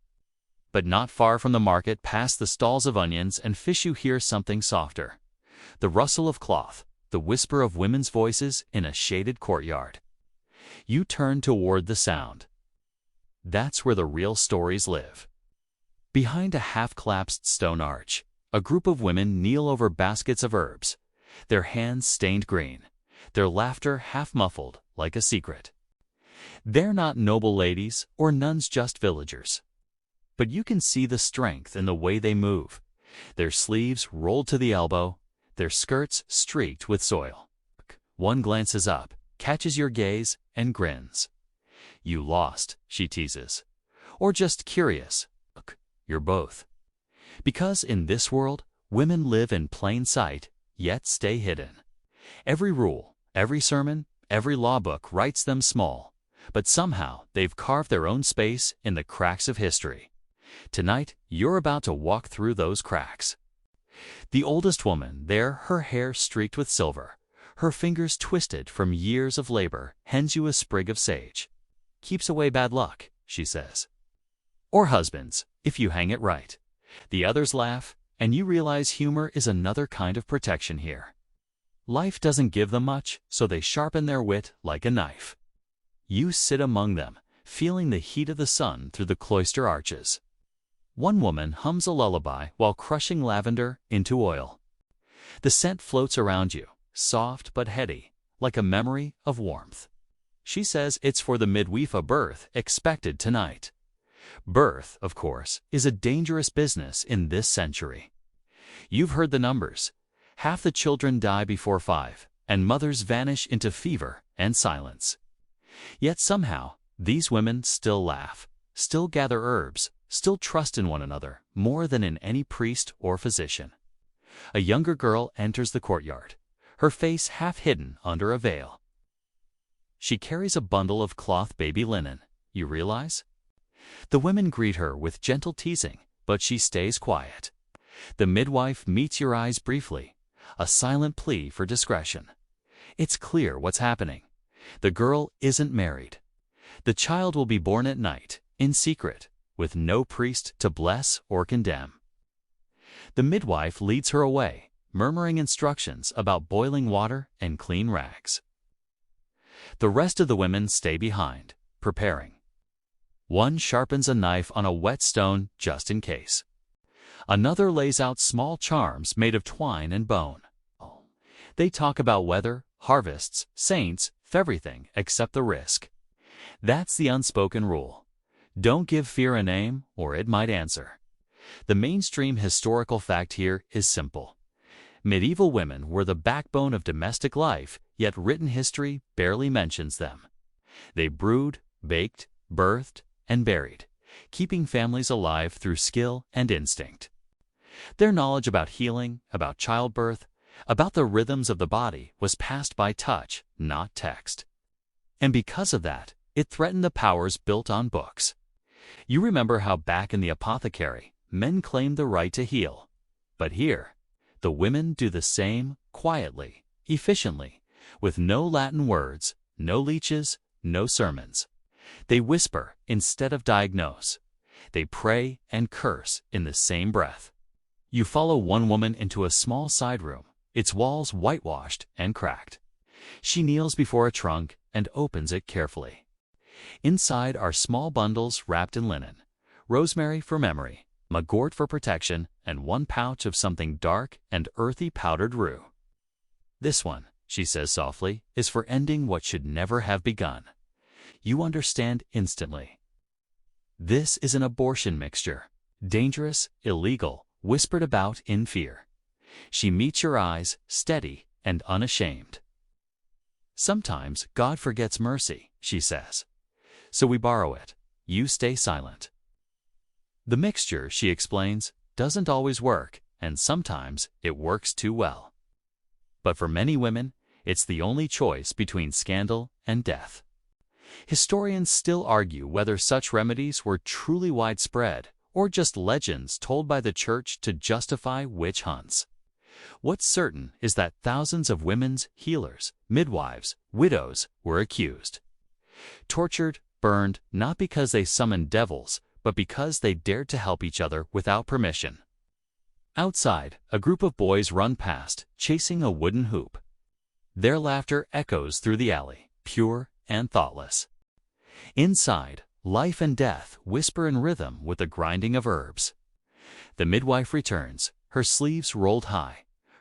But not far from the market, past the stalls of onions and fish, you hear something softer. The rustle of cloth, the whisper of women's voices in a shaded courtyard. You turn toward the sound. That's where the real stories live. Behind a half-collapsed stone arch, a group of women kneel over baskets of herbs, their hands stained green, their laughter half-muffled like a secret. They're not noble ladies or nuns, just villagers. But you can see the strength in the way they move, their sleeves rolled to the elbow, their skirts streaked with soil. One glances up, catches your gaze, and grins. You lost, she teases. Or just curious. You're both. Because in this world, women live in plain sight, yet stay hidden. Every rule, every sermon, every law book writes them small, but somehow they've carved their own space in the cracks of history. Tonight, you're about to walk through those cracks. The oldest woman there, her hair streaked with silver, her fingers twisted from years of labor, hands you a sprig of sage. Keeps away bad luck, she says. Or husbands, if you hang it right. The others laugh, and you realize humor is another kind of protection here. Life doesn't give them much, so they sharpen their wit like a knife. You sit among them, feeling the heat of the sun through the cloister arches. One woman hums a lullaby while crushing lavender into oil. The scent floats around you, soft but heady, like a memory of warmth. She says it's for the midwife, a birth expected tonight. Birth, of course, is a dangerous business in this century. You've heard the numbers. Half the children die before 5, and mothers vanish into fever and silence. Yet somehow, these women still laugh, still gather herbs, still trust in one another more than in any priest or physician. A younger girl enters the courtyard, her face half hidden under a veil. She carries a bundle of cloth baby linen, you realize? The women greet her with gentle teasing, but she stays quiet. The midwife meets your eyes briefly, a silent plea for discretion. It's clear what's happening. The girl isn't married. The child will be born at night, in secret, with no priest to bless or condemn. The midwife leads her away, murmuring instructions about boiling water and clean rags. The rest of the women stay behind, preparing. One sharpens a knife on a wet stone just in case. Another lays out small charms made of twine and bone. They talk about weather, harvests, saints, everything except the risk. That's the unspoken rule. Don't give fear a name, or it might answer. The mainstream historical fact here is simple. Medieval women were the backbone of domestic life, yet written history barely mentions them. They brewed, baked, birthed, and buried, keeping families alive through skill and instinct. Their knowledge about healing, about childbirth, about the rhythms of the body was passed by touch, not text. And because of that, it threatened the powers built on books. You remember how back in the apothecary, men claimed the right to heal. But here, the women do the same quietly, efficiently, with no Latin words, no leeches, no sermons. They whisper instead of diagnose. They pray and curse in the same breath. You follow one woman into a small side room, its walls whitewashed and cracked. She kneels before a trunk and opens it carefully. Inside are small bundles wrapped in linen, rosemary for memory, gourd for protection, and one pouch of something dark and earthy powdered rue. This one, she says softly, is for ending what should never have begun. You understand instantly. This is an abortion mixture. Dangerous, illegal, whispered about in fear. She meets your eyes, steady and unashamed. Sometimes God forgets mercy, she says. So we borrow it. You stay silent. The mixture, she explains, doesn't always work, and sometimes it works too well. But for many women, it's the only choice between scandal and death. Historians still argue whether such remedies were truly widespread or just legends told by the church to justify witch hunts. What's certain is that thousands of women's healers, midwives, widows were accused. Tortured, burned, not because they summoned devils, but because they dared to help each other without permission. Outside, a group of boys run past, chasing a wooden hoop. Their laughter echoes through the alley, pure and thoughtless. Inside, life and death whisper in rhythm with the grinding of herbs. The midwife returns, her sleeves rolled high,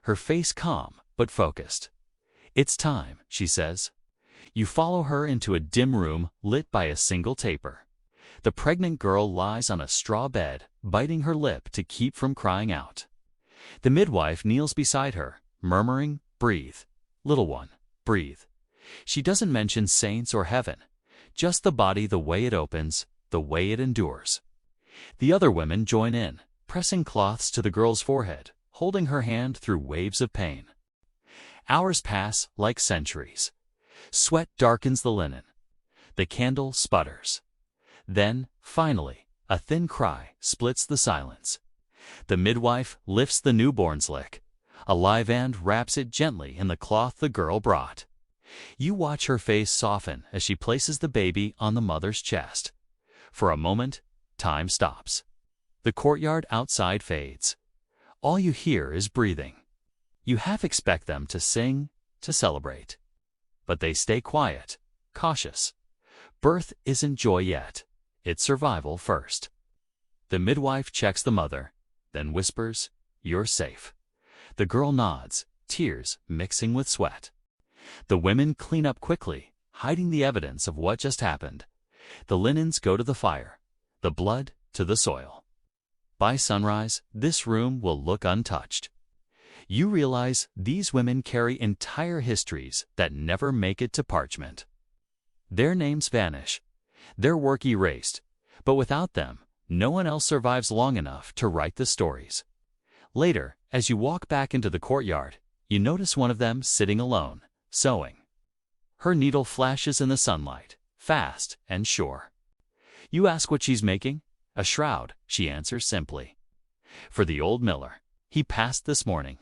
her face calm but focused. It's time, she says. You follow her into a dim room lit by a single taper. The pregnant girl lies on a straw bed, biting her lip to keep from crying out. The midwife kneels beside her, murmuring, "Breathe, little one, breathe." She doesn't mention saints or heaven, just the body, the way it opens, the way it endures. The other women join in, pressing cloths to the girl's forehead, holding her hand through waves of pain. Hours pass like centuries. Sweat darkens the linen. The candle sputters. Then, finally, a thin cry splits the silence. The midwife lifts the newborn's lick. A live hand wraps it gently in the cloth the girl brought. You watch her face soften as she places the baby on the mother's chest. For a moment, time stops. The courtyard outside fades. All you hear is breathing. You half expect them to sing, to celebrate. But they stay quiet, cautious. Birth isn't joy yet. It's survival first. The midwife checks the mother, then whispers, "You're safe." The girl nods, tears mixing with sweat. The women clean up quickly, hiding the evidence of what just happened. The linens go to the fire, the blood to the soil. By sunrise, this room will look untouched. You realize these women carry entire histories that never make it to parchment. Their names vanish, their work erased, but without them, no one else survives long enough to write the stories. Later, as you walk back into the courtyard, you notice one of them sitting alone, sewing. Her needle flashes in the sunlight, fast and sure. You ask what she's making? "A shroud," she answers simply. "For the old miller. He passed this morning."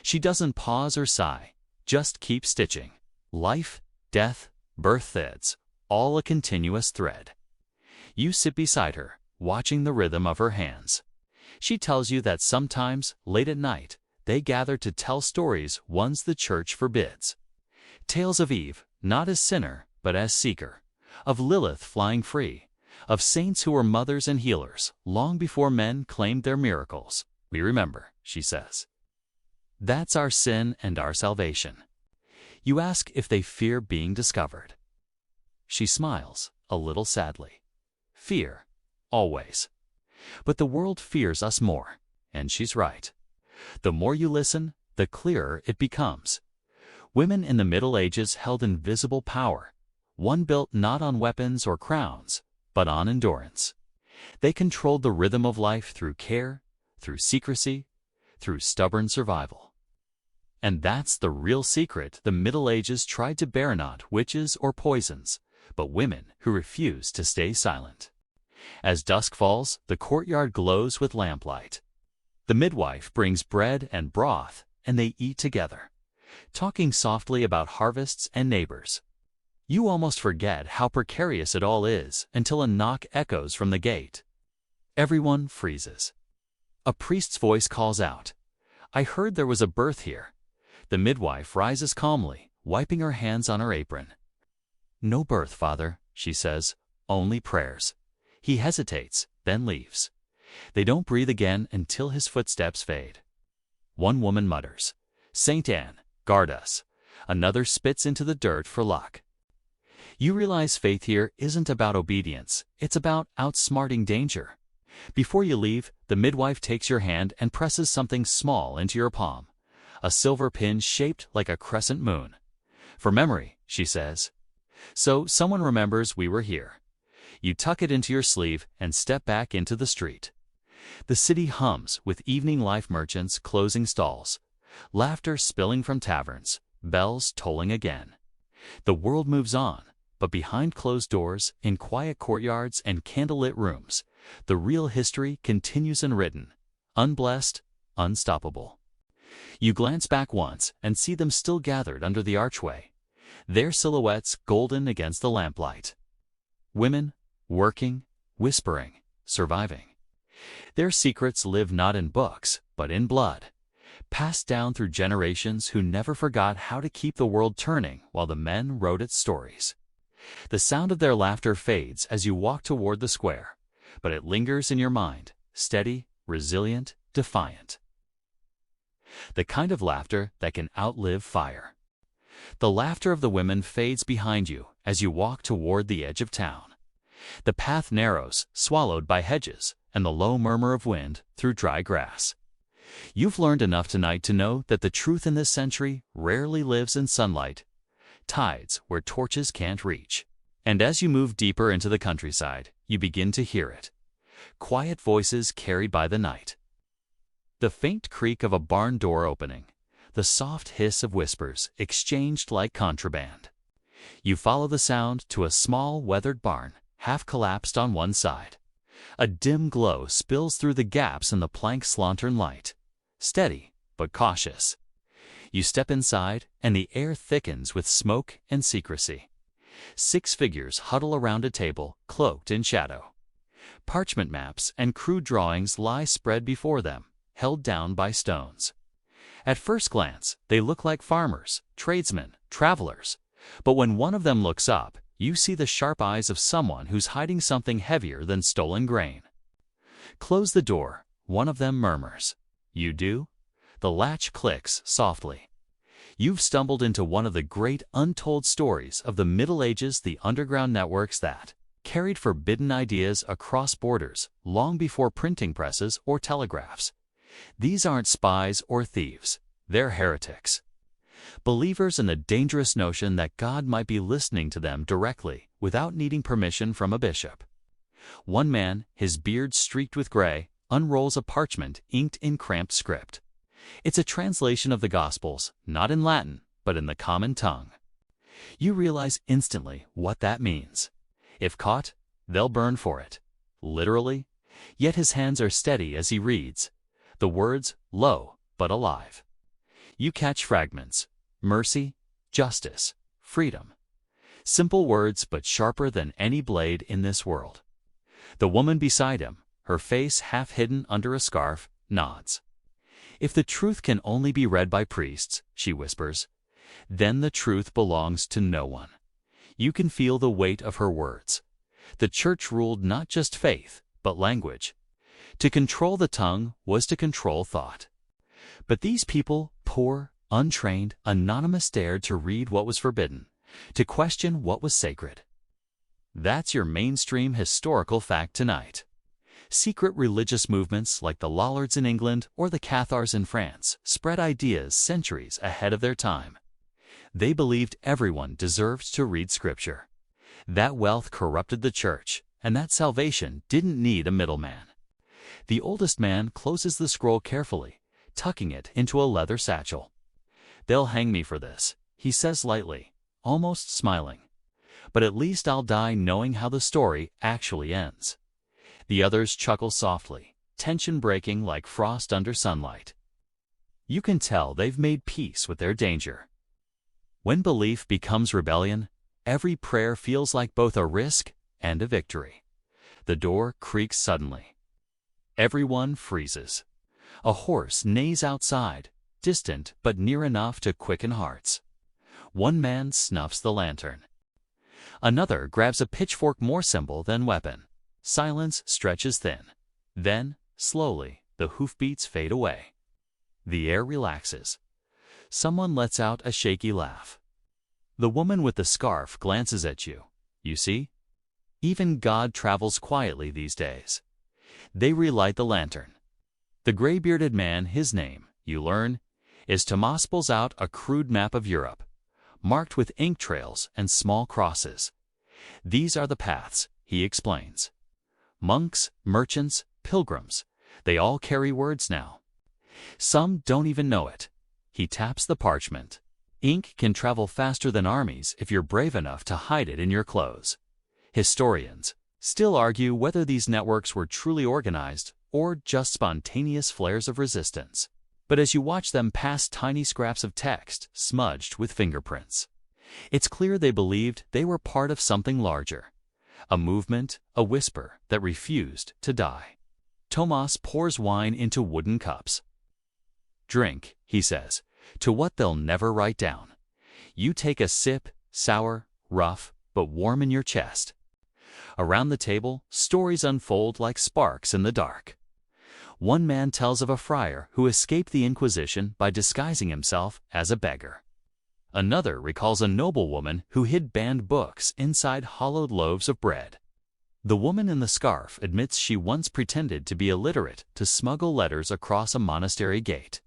She doesn't pause or sigh, just keeps stitching. Life, death, birth threads, all a continuous thread. You sit beside her, watching the rhythm of her hands. She tells you that sometimes, late at night, they gather to tell stories ones the church forbids. Tales of Eve, not as sinner, but as seeker. Of Lilith flying free. Of saints who were mothers and healers, long before men claimed their miracles. We remember, she says. That's our sin and our salvation. You ask if they fear being discovered. She smiles, a little sadly. Fear, always. But the world fears us more, and she's right. The more you listen, the clearer it becomes. Women in the Middle Ages held invisible power, one built not on weapons or crowns, but on endurance. They controlled the rhythm of life through care, through secrecy, through stubborn survival. And that's the real secret the Middle Ages tried to bear, not witches or poisons, but women who refused to stay silent. As dusk falls, the courtyard glows with lamplight. The midwife brings bread and broth, and they eat together, talking softly about harvests and neighbors. You almost forget how precarious it all is until a knock echoes from the gate. Everyone freezes. A priest's voice calls out, "I heard there was a birth here." The midwife rises calmly, wiping her hands on her apron. "No birth, Father," she says, "only prayers." He hesitates, then leaves. They don't breathe again until his footsteps fade. One woman mutters, "Saint Anne, guard us. Another spits into the dirt for luck. You realize faith here isn't about obedience, it's about outsmarting danger. Before you leave, the midwife takes your hand and presses something small into your palm, a silver pin shaped like a crescent moon. For memory, she says. So someone remembers we were here. You tuck it into your sleeve and step back into the street. The city hums with evening life merchants closing stalls, laughter spilling from taverns, bells tolling again. The world moves on, but behind closed doors, in quiet courtyards and candlelit rooms, the real history continues unwritten, unblessed, unstoppable. You glance back once and see them still gathered under the archway, their silhouettes golden against the lamplight. Women, working, whispering, surviving. Their secrets live not in books, but in blood, passed down through generations who never forgot how to keep the world turning while the men wrote its stories. The sound of their laughter fades as you walk toward the square, but it lingers in your mind, steady, resilient, defiant. The kind of laughter that can outlive fire. The laughter of the women fades behind you as you walk toward the edge of town. The path narrows, swallowed by hedges, and the low murmur of wind through dry grass. You've learned enough tonight to know that the truth in this century rarely lives in sunlight, tides where torches can't reach. And as you move deeper into the countryside, you begin to hear it. Quiet voices carried by the night. The faint creak of a barn door opening, the soft hiss of whispers exchanged like contraband. You follow the sound to a small, weathered barn, half collapsed on one side. A dim glow spills through the gaps in the plank's lantern light. Steady, but cautious. You step inside, and the air thickens with smoke and secrecy. 6 figures huddle around a table, cloaked in shadow. Parchment maps and crude drawings lie spread before them, held down by stones. At first glance, they look like farmers, tradesmen, travelers. But when one of them looks up, you see the sharp eyes of someone who's hiding something heavier than stolen grain. Close the door, one of them murmurs. You do? The latch clicks softly. You've stumbled into one of the great untold stories of the Middle Ages, the underground networks that carried forbidden ideas across borders long before printing presses or telegraphs. These aren't spies or thieves, they're heretics. Believers in the dangerous notion that God might be listening to them directly without needing permission from a bishop. One man, his beard streaked with gray, unrolls a parchment inked in cramped script. It's a translation of the Gospels, not in Latin, but in the common tongue. You realize instantly what that means. If caught, they'll burn for it. Literally. Yet his hands are steady as he reads. The words, low but alive. You catch fragments. Mercy, justice, freedom. Simple words but sharper than any blade in this world. The woman beside him, her face half hidden under a scarf, nods. If the truth can only be read by priests, she whispers, then the truth belongs to no one. You can feel the weight of her words. The church ruled not just faith, but language. To control the tongue was to control thought. But these people, poor, untrained, anonymous, dared to read what was forbidden, to question what was sacred. That's your mainstream historical fact tonight. Secret religious movements like the Lollards in England or the Cathars in France spread ideas centuries ahead of their time. They believed everyone deserved to read Scripture. That wealth corrupted the church, and that salvation didn't need a middleman. The oldest man closes the scroll carefully, tucking it into a leather satchel. They'll hang me for this, he says lightly, almost smiling. But at least I'll die knowing how the story actually ends. The others chuckle softly, tension breaking like frost under sunlight. You can tell they've made peace with their danger. When belief becomes rebellion, every prayer feels like both a risk and a victory. The door creaks suddenly. Everyone freezes. A horse neighs outside, distant but near enough to quicken hearts. One man snuffs the lantern. Another grabs a pitchfork, more symbol than weapon. Silence stretches thin. Then, slowly, the hoofbeats fade away. The air relaxes. Someone lets out a shaky laugh. The woman with the scarf glances at you. You see? Even God travels quietly these days. They relight the lantern. The gray-bearded man, his name, you learn, is Tomas, pulls out a crude map of Europe, marked with ink trails and small crosses. These are the paths, he explains. Monks, merchants, pilgrims, they all carry words now. Some don't even know it. He taps the parchment. Ink can travel faster than armies if you're brave enough to hide it in your clothes. Historians still argue whether these networks were truly organized or just spontaneous flares of resistance. But as you watch them pass tiny scraps of text smudged with fingerprints, it's clear they believed they were part of something larger. A movement, a whisper that refused to die. Tomas pours wine into wooden cups. Drink, he says, to what they'll never write down. You take a sip, sour, rough, but warm in your chest. Around the table, stories unfold like sparks in the dark. One man tells of a friar who escaped the Inquisition by disguising himself as a beggar. Another recalls a noblewoman who hid banned books inside hollowed loaves of bread. The woman in the scarf admits she once pretended to be illiterate to smuggle letters across a monastery gate.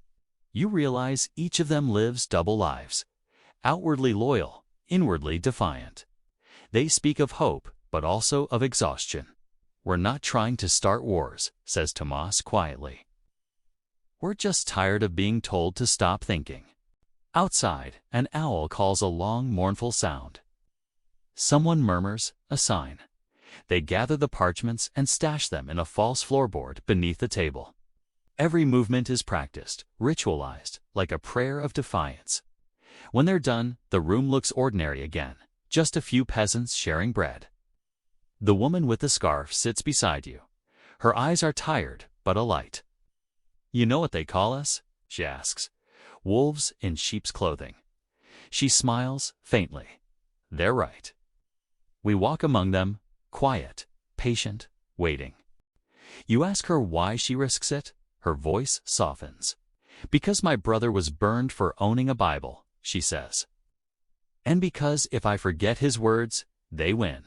You realize each of them lives double lives, outwardly loyal, inwardly defiant. They speak of hope, but also of exhaustion. We're not trying to start wars, says Tomas quietly. We're just tired of being told to stop thinking. Outside, an owl calls a long, mournful sound. Someone murmurs a sign. They gather the parchments and stash them in a false floorboard beneath the table. Every movement is practiced, ritualized, like a prayer of defiance. When they're done, the room looks ordinary again, just a few peasants sharing bread. The woman with the scarf sits beside you. Her eyes are tired, but alight. You know what they call us? She asks. Wolves in sheep's clothing. She smiles faintly. They're right. We walk among them, quiet, patient, waiting. You ask her why she risks it. Her voice softens. Because my brother was burned for owning a Bible, she says. And because if I forget his words, they win.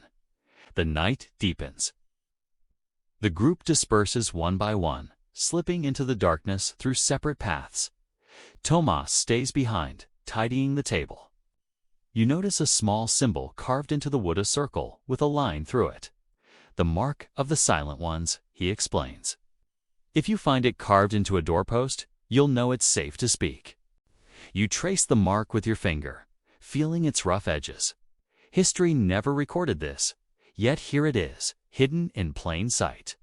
The night deepens. The group disperses one by one, slipping into the darkness through separate paths. Tomas stays behind, tidying the table. You notice a small symbol carved into the wood, a circle with a line through it. The mark of the silent ones, he explains. If you find it carved into a doorpost, you'll know it's safe to speak. You trace the mark with your finger, feeling its rough edges. History never recorded this, yet here it is, hidden in plain sight.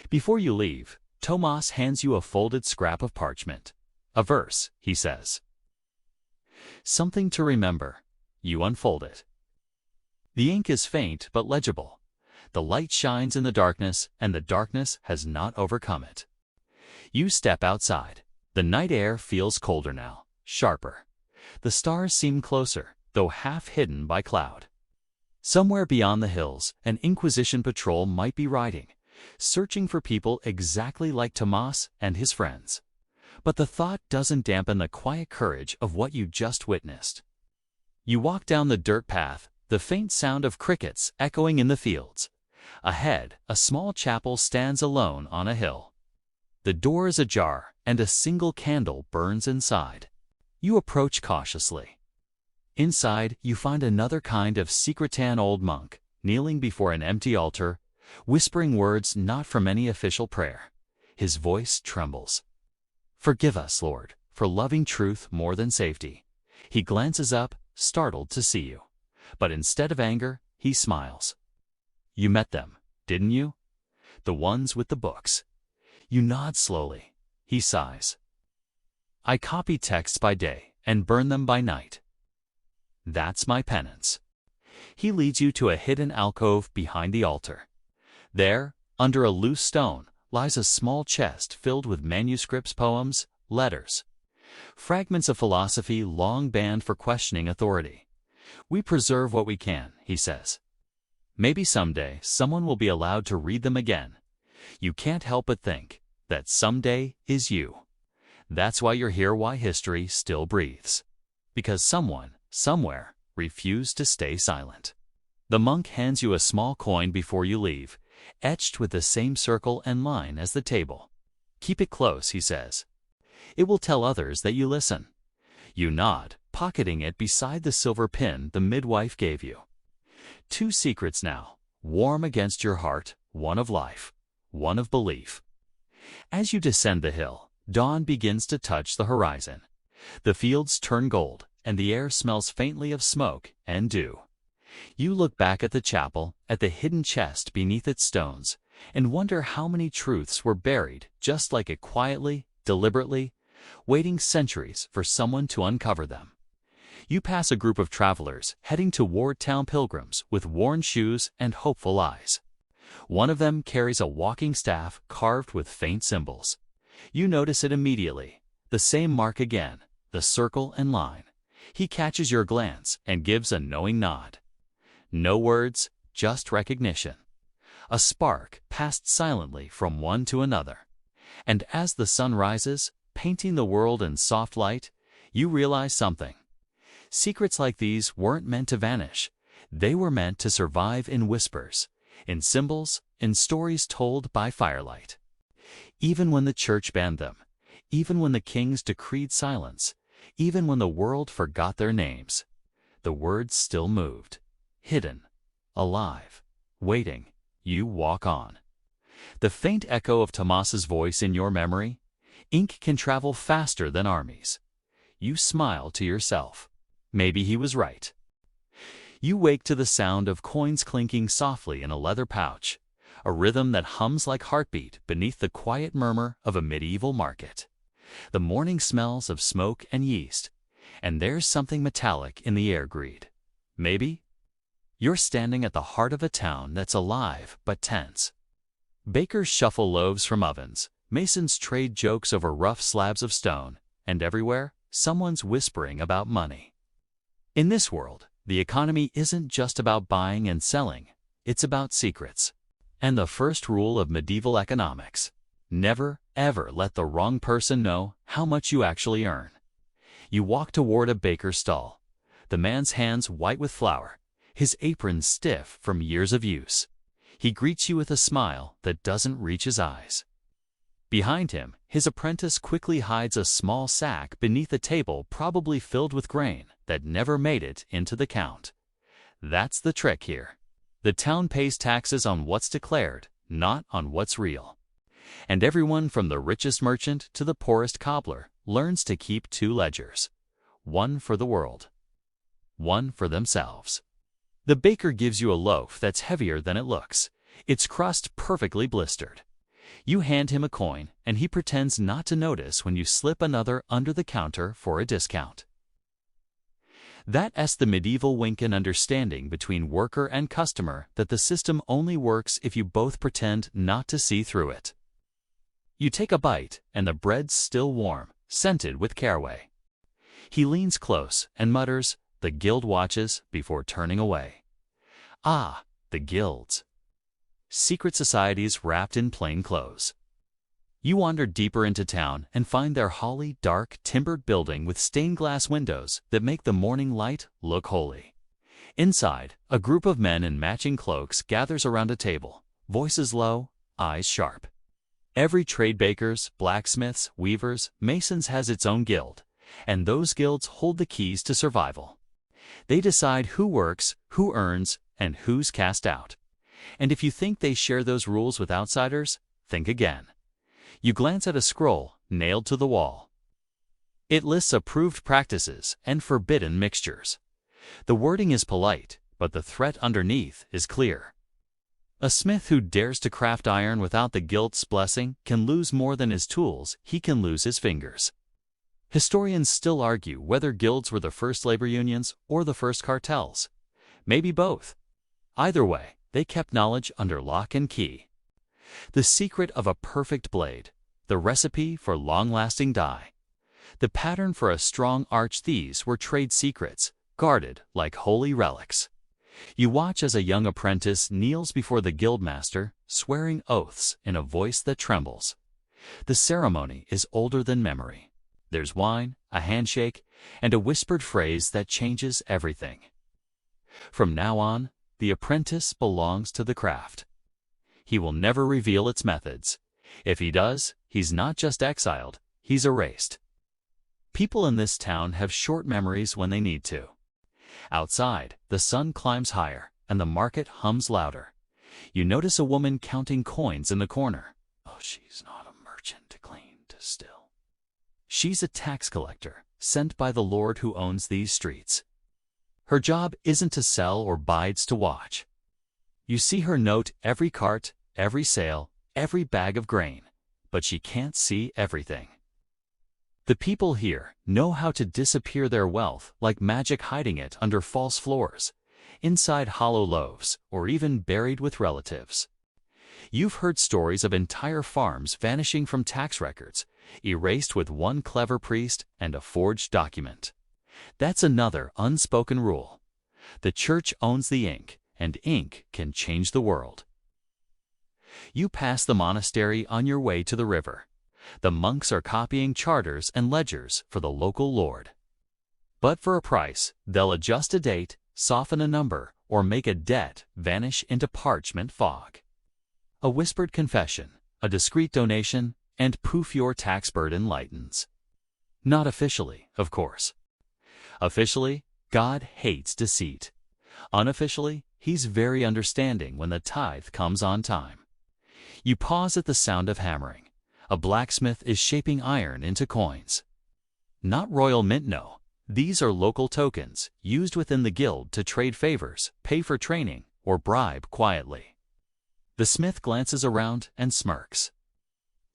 Before you leave, Tomas hands you a folded scrap of parchment. A verse, he says. Something to remember. You unfold it. The ink is faint but legible. The light shines in the darkness, and the darkness has not overcome it. You step outside. The night air feels colder now, sharper. The stars seem closer, though half hidden by cloud. Somewhere beyond the hills, an Inquisition patrol might be riding, searching for people exactly like Tomas and his friends. But the thought doesn't dampen the quiet courage of what you just witnessed. You walk down the dirt path, the faint sound of crickets echoing in the fields. Ahead, a small chapel stands alone on a hill. The door is ajar, and a single candle burns inside. You approach cautiously. Inside, you find another kind of secretan old monk, kneeling before an empty altar, whispering words not from any official prayer. His voice trembles. Forgive us, Lord, for loving truth more than safety. He glances up, startled to see you. But instead of anger, he smiles. You met them, didn't you? The ones with the books. You nod slowly. He sighs. I copy texts by day and burn them by night. That's my penance. He leads you to a hidden alcove behind the altar. There, under a loose stone, lies a small chest filled with manuscripts, poems, letters. Fragments of philosophy long banned for questioning authority. We preserve what we can, he says. Maybe someday someone will be allowed to read them again. You can't help but think that someday is you. That's why you're here, why history still breathes. Because someone, somewhere, refused to stay silent. The monk hands you a small coin before you leave, etched with the same circle and line as the table. Keep it close, he says. It will tell others that you listen. You nod, pocketing it beside the silver pin the midwife gave you. 2 secrets now, warm against your heart, one of life, one of belief. As you descend the hill, dawn begins to touch the horizon. The fields turn gold, and the air smells faintly of smoke and dew. You look back at the chapel, at the hidden chest beneath its stones, and wonder how many truths were buried just like it, quietly, deliberately, waiting centuries for someone to uncover them. You pass a group of travelers heading toward town, pilgrims with worn shoes and hopeful eyes. One of them carries a walking staff carved with faint symbols. You notice it immediately, the same mark again, the circle and line. He catches your glance and gives a knowing nod. No words, just recognition. A spark passed silently from one to another. And as the sun rises, painting the world in soft light, you realize something. Secrets like these weren't meant to vanish. They were meant to survive in whispers, in symbols, in stories told by firelight. Even when the church banned them, even when the kings decreed silence, even when the world forgot their names, the words still moved, hidden, alive, waiting. You walk on. The faint echo of Tomas's voice in your memory. Ink can travel faster than armies. You smile to yourself. Maybe he was right. You wake to the sound of coins clinking softly in a leather pouch, a rhythm that hums like heartbeat beneath the quiet murmur of a medieval market. The morning smells of smoke and yeast, and there's something metallic in the air. Greed. Maybe? You're standing at the heart of a town that's alive but tense. Bakers shuffle loaves from ovens, masons trade jokes over rough slabs of stone, and everywhere, someone's whispering about money. In this world, the economy isn't just about buying and selling, it's about secrets. And the first rule of medieval economics: never, ever let the wrong person know how much you actually earn. You walk toward a baker's stall, the man's hands white with flour, his apron stiff from years of use. He greets you with a smile that doesn't reach his eyes. Behind him, his apprentice quickly hides a small sack beneath a table probably filled with grain that never made it into the count. That's the trick here. The town pays taxes on what's declared, not on what's real. And everyone from the richest merchant to the poorest cobbler learns to keep 2 ledgers. One for the world. One for themselves. The baker gives you a loaf that's heavier than it looks, its crust perfectly blistered. You hand him a coin, and he pretends not to notice when you slip another under the counter for a discount. That's the medieval wink and understanding between worker and customer that the system only works if you both pretend not to see through it. You take a bite, and the bread's still warm, scented with caraway. He leans close and mutters, "The guild watches," before turning away. Ah, the guilds. Secret societies wrapped in plain clothes. You wander deeper into town and find their holly, dark, timbered building with stained glass windows that make the morning light look holy. Inside, a group of men in matching cloaks gathers around a table, voices low, eyes sharp. Every trade, bakers, blacksmiths, weavers, masons, has its own guild, and those guilds hold the keys to survival. They decide who works, who earns, and who's cast out. And if you think they share those rules with outsiders, think again. You glance at a scroll nailed to the wall. It lists approved practices and forbidden mixtures. The wording is polite, but the threat underneath is clear. A smith who dares to craft iron without the guild's blessing can lose more than his tools. He can lose his fingers. Historians still argue whether guilds were the first labor unions or the first cartels. Maybe both. Either way, they kept knowledge under lock and key. The secret of a perfect blade, the recipe for long-lasting dye, the pattern for a strong arch, these were trade secrets, guarded like holy relics. You watch as a young apprentice kneels before the guildmaster, swearing oaths in a voice that trembles. The ceremony is older than memory. There's wine, a handshake, and a whispered phrase that changes everything. From now on, the apprentice belongs to the craft. He will never reveal its methods. If he does, he's not just exiled, he's erased. People in this town have short memories when they need to. Outside, the sun climbs higher, and the market hums louder. You notice a woman counting coins in the corner. Oh, she's not a merchant to clean, to still. She's a tax collector, sent by the Lord who owns these streets. Her job isn't to sell or bides to watch. You see her note every cart, every sale, every bag of grain, but she can't see everything. The people here know how to disappear their wealth like magic, hiding it under false floors, inside hollow loaves, or even buried with relatives. You've heard stories of entire farms vanishing from tax records, erased with one clever priest and a forged document. That's another unspoken rule. The church owns the ink, and ink can change the world. You pass the monastery on your way to the river. The monks are copying charters and ledgers for the local lord. But for a price, they'll adjust a date, soften a number, or make a debt vanish into parchment fog. A whispered confession, a discreet donation, and poof, your tax burden lightens. Not officially, of course. Officially, God hates deceit. Unofficially, he's very understanding when the tithe comes on time. You pause at the sound of hammering. A blacksmith is shaping iron into coins. Not royal mint, no. These are local tokens, used within the guild to trade favors, pay for training, or bribe quietly. The smith glances around and smirks.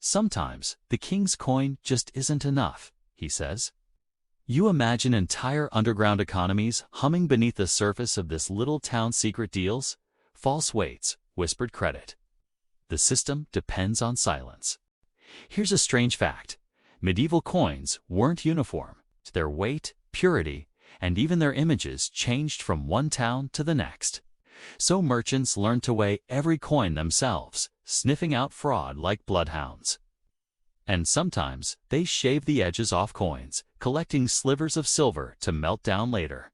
Sometimes, the king's coin just isn't enough, he says. You imagine entire underground economies humming beneath the surface of this little town's secret deals, false weights, whispered credit. The system depends on silence. Here's a strange fact. Medieval coins weren't uniform. Their weight, purity, and even their images changed from one town to the next. So merchants learned to weigh every coin themselves, sniffing out fraud like bloodhounds. And sometimes they shave the edges off coins, collecting slivers of silver to melt down later.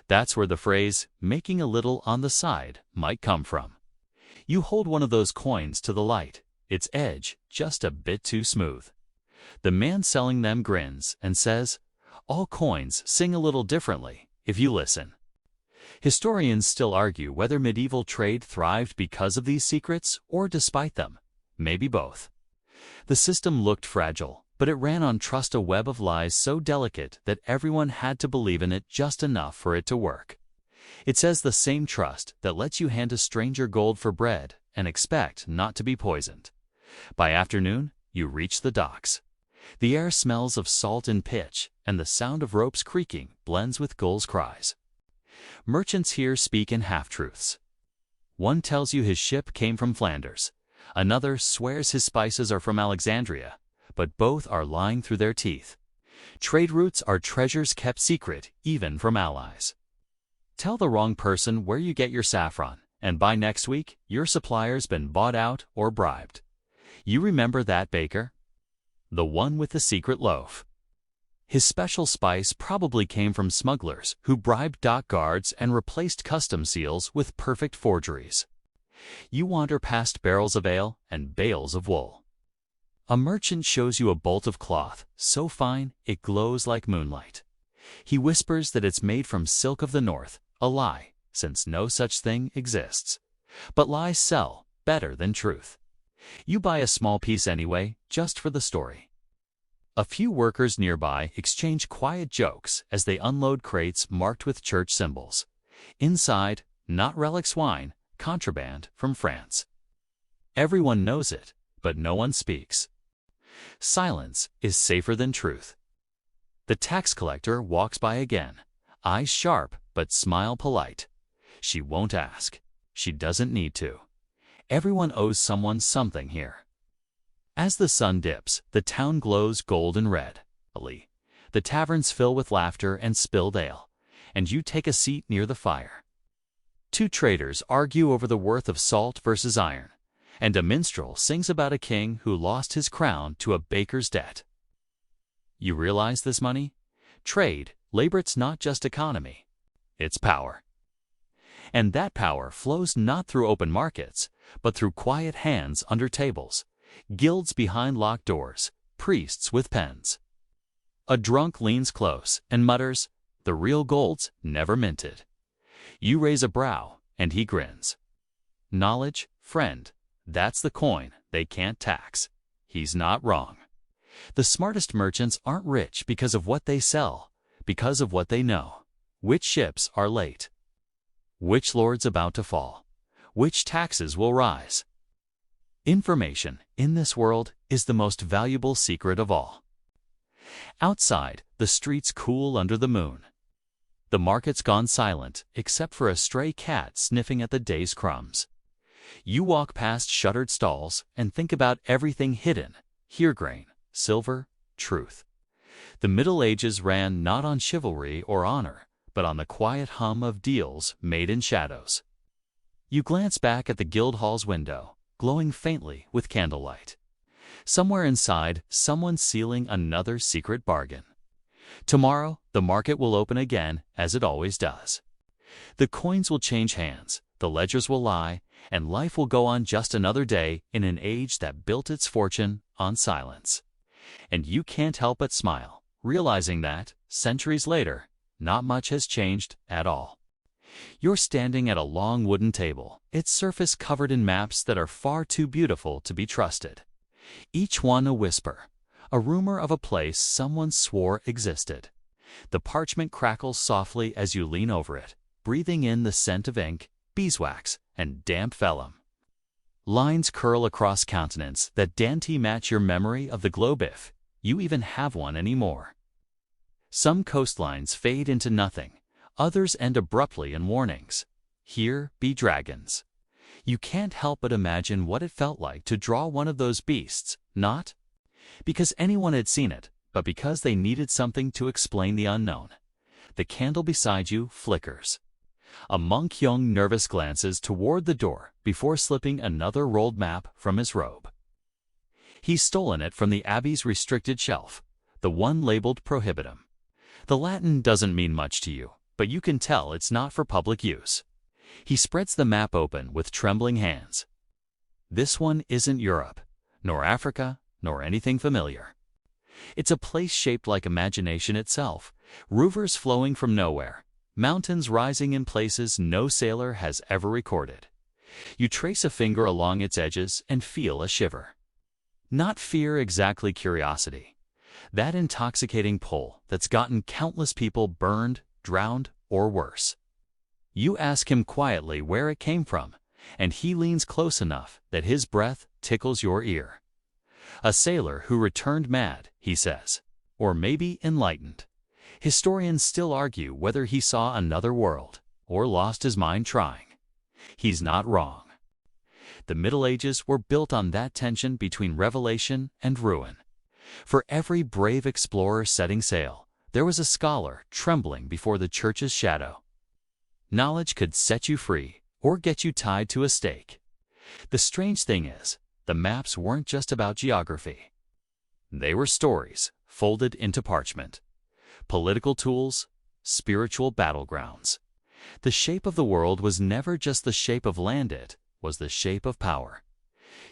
That's where the phrase, making a little on the side, might come from. You hold one of those coins to the light, its edge just a bit too smooth. The man selling them grins and says, all coins sing a little differently, if you listen. Historians still argue whether medieval trade thrived because of these secrets or despite them. Maybe both. The system looked fragile, but it ran on trust, a web of lies so delicate that everyone had to believe in it just enough for it to work. It says the same trust that lets you hand a stranger gold for bread and expect not to be poisoned. By afternoon, you reach the docks. The air smells of salt and pitch, and the sound of ropes creaking blends with gulls' cries. Merchants here speak in half-truths. One tells you his ship came from Flanders. Another swears his spices are from Alexandria, but both are lying through their teeth. Trade routes are treasures kept secret even from allies. Tell the wrong person where you get your saffron, and by next week, your supplier's been bought out or bribed. You remember that baker? The one with the secret loaf. His special spice probably came from smugglers who bribed dock guards and replaced custom seals with perfect forgeries. You wander past barrels of ale and bales of wool. A merchant shows you a bolt of cloth, so fine it glows like moonlight. He whispers that it's made from silk of the north, a lie, since no such thing exists. But lies sell better than truth. You buy a small piece anyway, just for the story. A few workers nearby exchange quiet jokes as they unload crates marked with church symbols. Inside, not relics wine, contraband from France. Everyone knows it, but no one speaks. Silence is safer than truth. The tax collector walks by again, eyes sharp but smile polite. She won't ask. She doesn't need to. Everyone owes someone something here. As the sun dips, the town glows golden red. The taverns fill with laughter and spilled ale, and you take a seat near the fire. Two traders argue over the worth of salt versus iron, and a minstrel sings about a king who lost his crown to a baker's debt. You realize this money? Trade, labor, it's not just economy. It's power. And that power flows not through open markets, but through quiet hands under tables, guilds behind locked doors, priests with pens. A drunk leans close and mutters, "The real gold's never minted." You raise a brow, and he grins. Knowledge, friend, that's the coin they can't tax. He's not wrong. The smartest merchants aren't rich because of what they sell, because of what they know. Which ships are late? Which lord's about to fall? Which taxes will rise? Information, in this world, is the most valuable secret of all. Outside, the streets cool under the moon. The market's gone silent, except for a stray cat sniffing at the day's crumbs. You walk past shuttered stalls and think about everything hidden: here grain, silver, truth. The Middle Ages ran not on chivalry or honor, but on the quiet hum of deals made in shadows. You glance back at the Guildhall's window, glowing faintly with candlelight. Somewhere inside, someone's sealing another secret bargain. Tomorrow, the market will open again, as it always does. The coins will change hands, the ledgers will lie, and life will go on just another day in an age that built its fortune on silence. And you can't help but smile, realizing that, centuries later, not much has changed at all. You're standing at a long wooden table, its surface covered in maps that are far too beautiful to be trusted. Each one a whisper, a rumor of a place someone swore existed. The parchment crackles softly as you lean over it, breathing in the scent of ink, beeswax, and damp vellum. Lines curl across countenance that dainty match your memory of the globe, if you even have one anymore. Some coastlines fade into nothing, others end abruptly in warnings. Here be dragons. You can't help but imagine what it felt like to draw one of those beasts, not because anyone had seen it, but because they needed something to explain the unknown. The candle beside you flickers. A monk young nervous glances toward the door before slipping another rolled map from his robe. He's stolen it from the abbey's restricted shelf, the one labeled prohibitum. The Latin doesn't mean much to you, but you can tell it's not for public use. He spreads the map open with trembling hands. This one isn't Europe, nor Africa, nor anything familiar. It's a place shaped like imagination itself, rivers flowing from nowhere, mountains rising in places no sailor has ever recorded. You trace a finger along its edges and feel a shiver. Not fear, exactly curiosity. That intoxicating pull that's gotten countless people burned, drowned, or worse. You ask him quietly where it came from, and he leans close enough that his breath tickles your ear. A sailor who returned mad, he says, or maybe enlightened. Historians still argue whether he saw another world, or lost his mind trying. He's not wrong. The Middle Ages were built on that tension between revelation and ruin. For every brave explorer setting sail, there was a scholar trembling before the church's shadow. Knowledge could set you free, or get you tied to a stake. The strange thing is, the maps weren't just about geography. They were stories, folded into parchment. Political tools, spiritual battlegrounds. The shape of the world was never just the shape of land, it was the shape of power.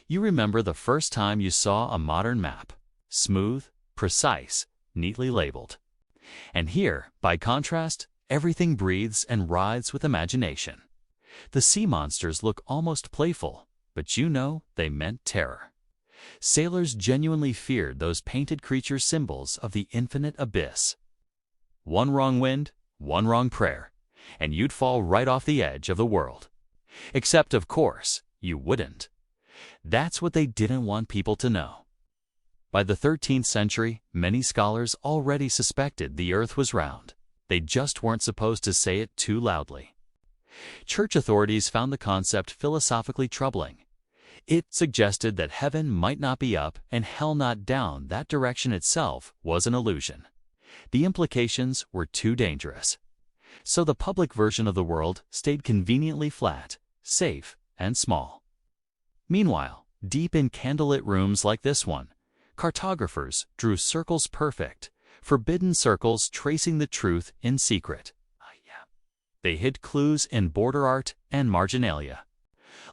You remember the first time you saw a modern map. Smooth, precise, neatly labeled. And here, by contrast, everything breathes and writhes with imagination. The sea monsters look almost playful, but you know they meant terror. Sailors genuinely feared those painted creatures, symbols of the infinite abyss. One wrong wind, one wrong prayer, and you'd fall right off the edge of the world. Except, of course, you wouldn't. That's what they didn't want people to know. By the 13th century, many scholars already suspected the earth was round. They just weren't supposed to say it too loudly. Church authorities found the concept philosophically troubling. It suggested that heaven might not be up and hell not down. That direction itself was an illusion. The implications were too dangerous. So the public version of the world stayed conveniently flat, safe, and small. Meanwhile, deep in candlelit rooms like this one, cartographers drew circles perfect, forbidden circles tracing the truth in secret. They hid clues in border art and marginalia.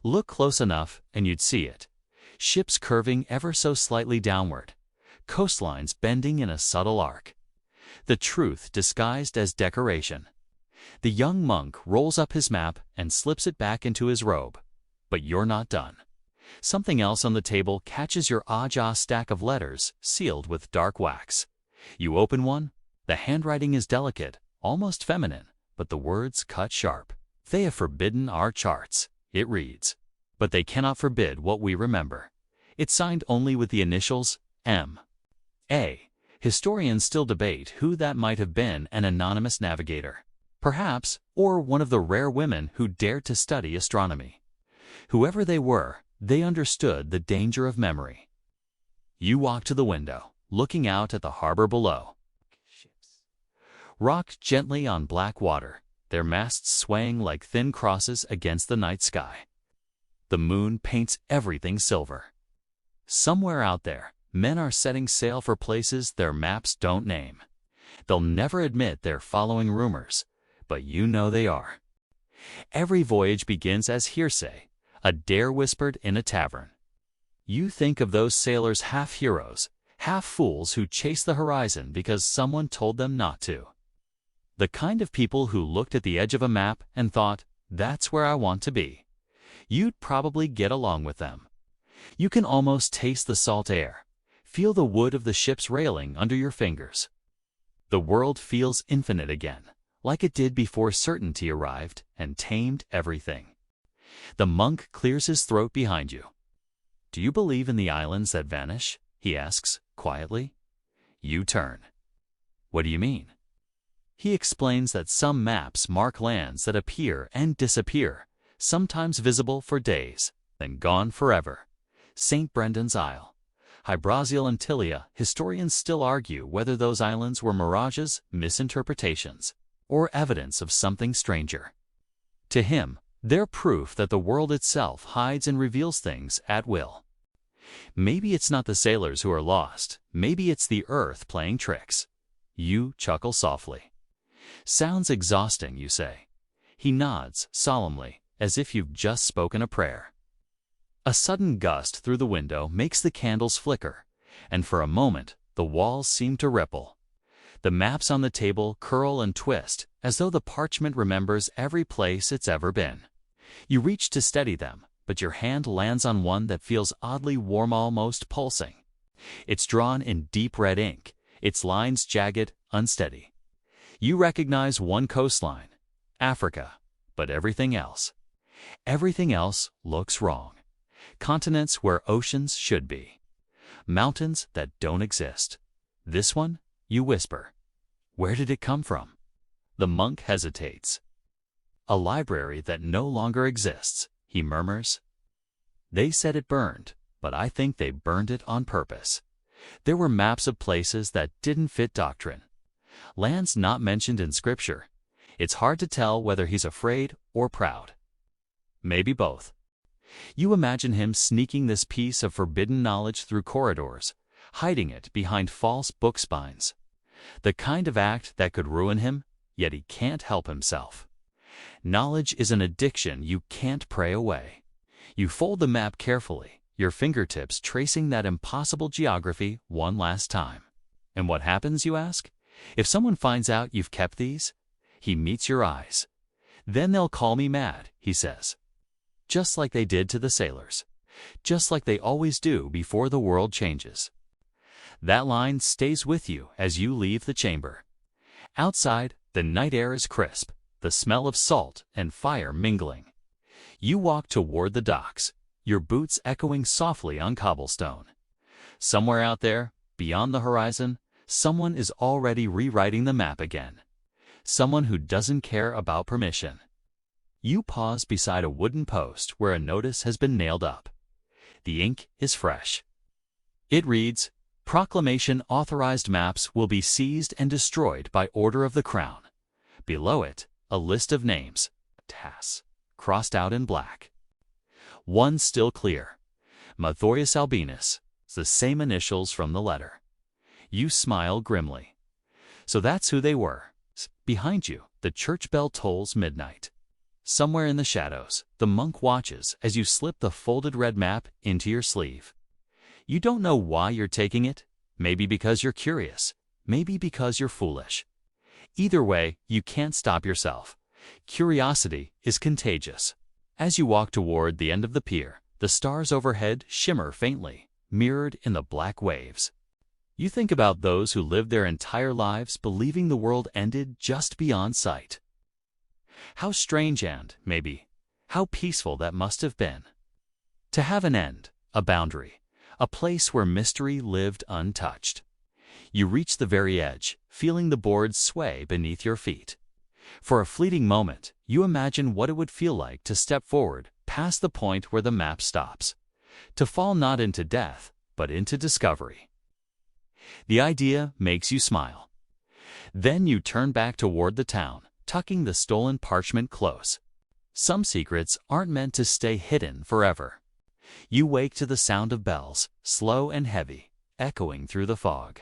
Look close enough and you'd see it. Ships curving ever so slightly downward, coastlines bending in a subtle arc. The truth disguised as decoration. The young monk rolls up his map and slips it back into his robe. But you're not done. Something else on the table catches your aja stack of letters sealed with dark wax. You open one. The handwriting is delicate, almost feminine, but the words cut sharp. They have forbidden our charts, it reads. But they cannot forbid what we remember. It's signed only with the initials M.A. Historians still debate who that might have been, an anonymous navigator. Perhaps, or one of the rare women who dared to study astronomy. Whoever they were, they understood the danger of memory. You walk to the window, looking out at the harbor below. Ships rock gently on black water, their masts swaying like thin crosses against the night sky. The moon paints everything silver. Somewhere out there, men are setting sail for places their maps don't name. They'll never admit they're following rumors, but you know they are. Every voyage begins as hearsay, a dare whispered in a tavern. You think of those sailors half heroes, half fools who chase the horizon because someone told them not to. The kind of people who looked at the edge of a map and thought, that's where I want to be. You'd probably get along with them. You can almost taste the salt air, feel the wood of the ship's railing under your fingers. The world feels infinite again, like it did before certainty arrived and tamed everything. The monk clears his throat behind you. Do you believe in the islands that vanish? He asks, quietly. You turn. What do you mean? He explains that some maps mark lands that appear and disappear, sometimes visible for days, then gone forever. St. Brendan's Isle, Hy-Brasil Antillia. Historians still argue whether those islands were mirages, misinterpretations, or evidence of something stranger. To him, they're proof that the world itself hides and reveals things at will. Maybe it's not the sailors who are lost. Maybe it's the earth playing tricks. You chuckle softly. Sounds exhausting, you say. He nods solemnly, as if you've just spoken a prayer. A sudden gust through the window makes the candles flicker, and for a moment the walls seem to ripple. The maps on the table curl and twist, as though the parchment remembers every place it's ever been. You reach to steady them, but your hand lands on one that feels oddly warm, almost pulsing. It's drawn in deep red ink, its lines jagged, unsteady. You recognize one coastline, Africa, but everything else looks wrong. Continents where oceans should be. Mountains that don't exist. This one, you whisper. Where did it come from? The monk hesitates. A library that no longer exists, he murmurs. They said it burned, but I think they burned it on purpose. There were maps of places that didn't fit doctrine. Lands not mentioned in Scripture. It's hard to tell whether he's afraid or proud. Maybe both. You imagine him sneaking this piece of forbidden knowledge through corridors, hiding it behind false book spines. The kind of act that could ruin him, yet he can't help himself. Knowledge is an addiction you can't pray away. You fold the map carefully, your fingertips tracing that impossible geography one last time. And what happens, you ask? If someone finds out you've kept these, he meets your eyes. Then they'll call me mad, he says. Just like they did to the sailors. Just like they always do before the world changes. That line stays with you as you leave the chamber. Outside, the night air is crisp, the smell of salt and fire mingling. You walk toward the docks, your boots echoing softly on cobblestone. Somewhere out there, beyond the horizon, someone is already rewriting the map again. Someone who doesn't care about permission. You pause beside a wooden post where a notice has been nailed up. The ink is fresh. It reads, "Proclamation: authorized maps will be seized and destroyed by order of the Crown." Below it, a list of names, TAS, crossed out in black. One still clear, Matthias Albinus, the same initials from the letter. You smile grimly. So that's who they were. Behind you, the church bell tolls midnight. Somewhere in the shadows, the monk watches as you slip the folded red map into your sleeve. You don't know why you're taking it, maybe because you're curious, maybe because you're foolish. Either way, you can't stop yourself. Curiosity is contagious. As you walk toward the end of the pier, the stars overhead shimmer faintly, mirrored in the black waves. You think about those who lived their entire lives believing the world ended just beyond sight. How strange and, maybe, how peaceful that must have been. To have an end, a boundary, a place where mystery lived untouched. You reach the very edge, feeling the boards sway beneath your feet. For a fleeting moment, you imagine what it would feel like to step forward past the point where the map stops. To fall not into death, but into discovery. The idea makes you smile. Then you turn back toward the town, tucking the stolen parchment close. Some secrets aren't meant to stay hidden forever. You wake to the sound of bells, slow and heavy, echoing through the fog.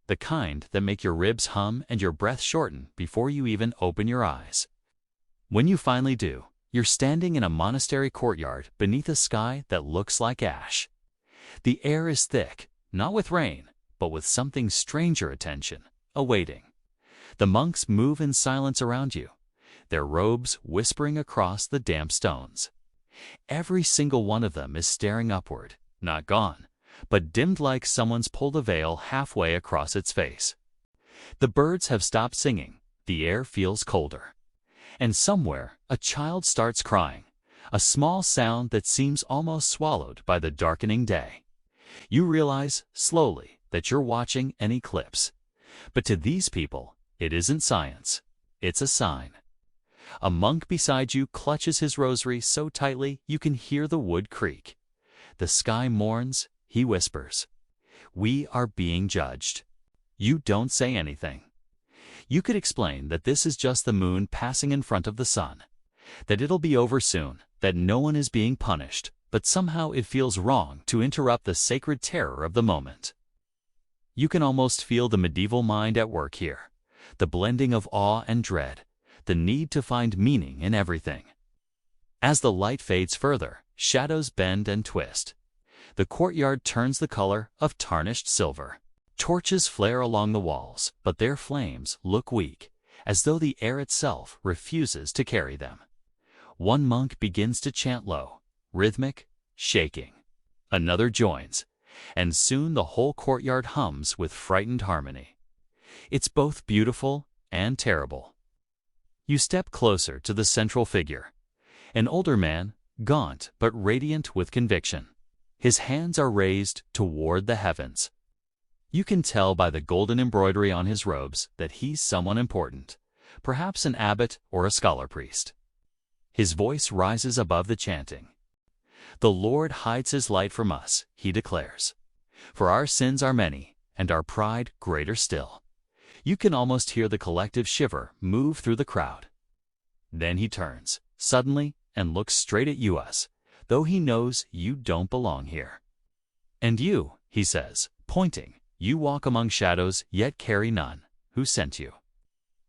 The kind that make your ribs hum and your breath shorten before you even open your eyes. When you finally do, you're standing in a monastery courtyard beneath a sky that looks like ash. The air is thick, not with rain, but with something stranger attention, awaiting. The monks move in silence around you, their robes whispering across the damp stones. Every single one of them is staring upward, not gone, but dimmed like someone's pulled a veil halfway across its face. The birds have stopped singing, the air feels colder. And somewhere, a child starts crying, a small sound that seems almost swallowed by the darkening day. You realize, slowly, that you're watching an eclipse. But to these people, it isn't science, it's a sign. A monk beside you clutches his rosary so tightly you can hear the wood creak. The sky mourns, he whispers. We are being judged. You don't say anything. You could explain that this is just the moon passing in front of the sun, that it'll be over soon, that no one is being punished, but somehow it feels wrong to interrupt the sacred terror of the moment. You can almost feel the medieval mind at work here, the blending of awe and dread, the need to find meaning in everything. As the light fades further, shadows bend and twist. The courtyard turns the color of tarnished silver. Torches flare along the walls, but their flames look weak, as though the air itself refuses to carry them. One monk begins to chant low, rhythmic, shaking. Another joins, and soon the whole courtyard hums with frightened harmony. It's both beautiful and terrible. You step closer to the central figure, an older man, gaunt but radiant with conviction. His hands are raised toward the heavens. You can tell by the golden embroidery on his robes that he's someone important, perhaps an abbot or a scholar priest. His voice rises above the chanting. The Lord hides his light from us, he declares. For our sins are many, and our pride greater still. You can almost hear the collective shiver move through the crowd. Then he turns, suddenly, and looks straight at you, though he knows you don't belong here. And you, he says, pointing, you walk among shadows yet carry none. Who sent you?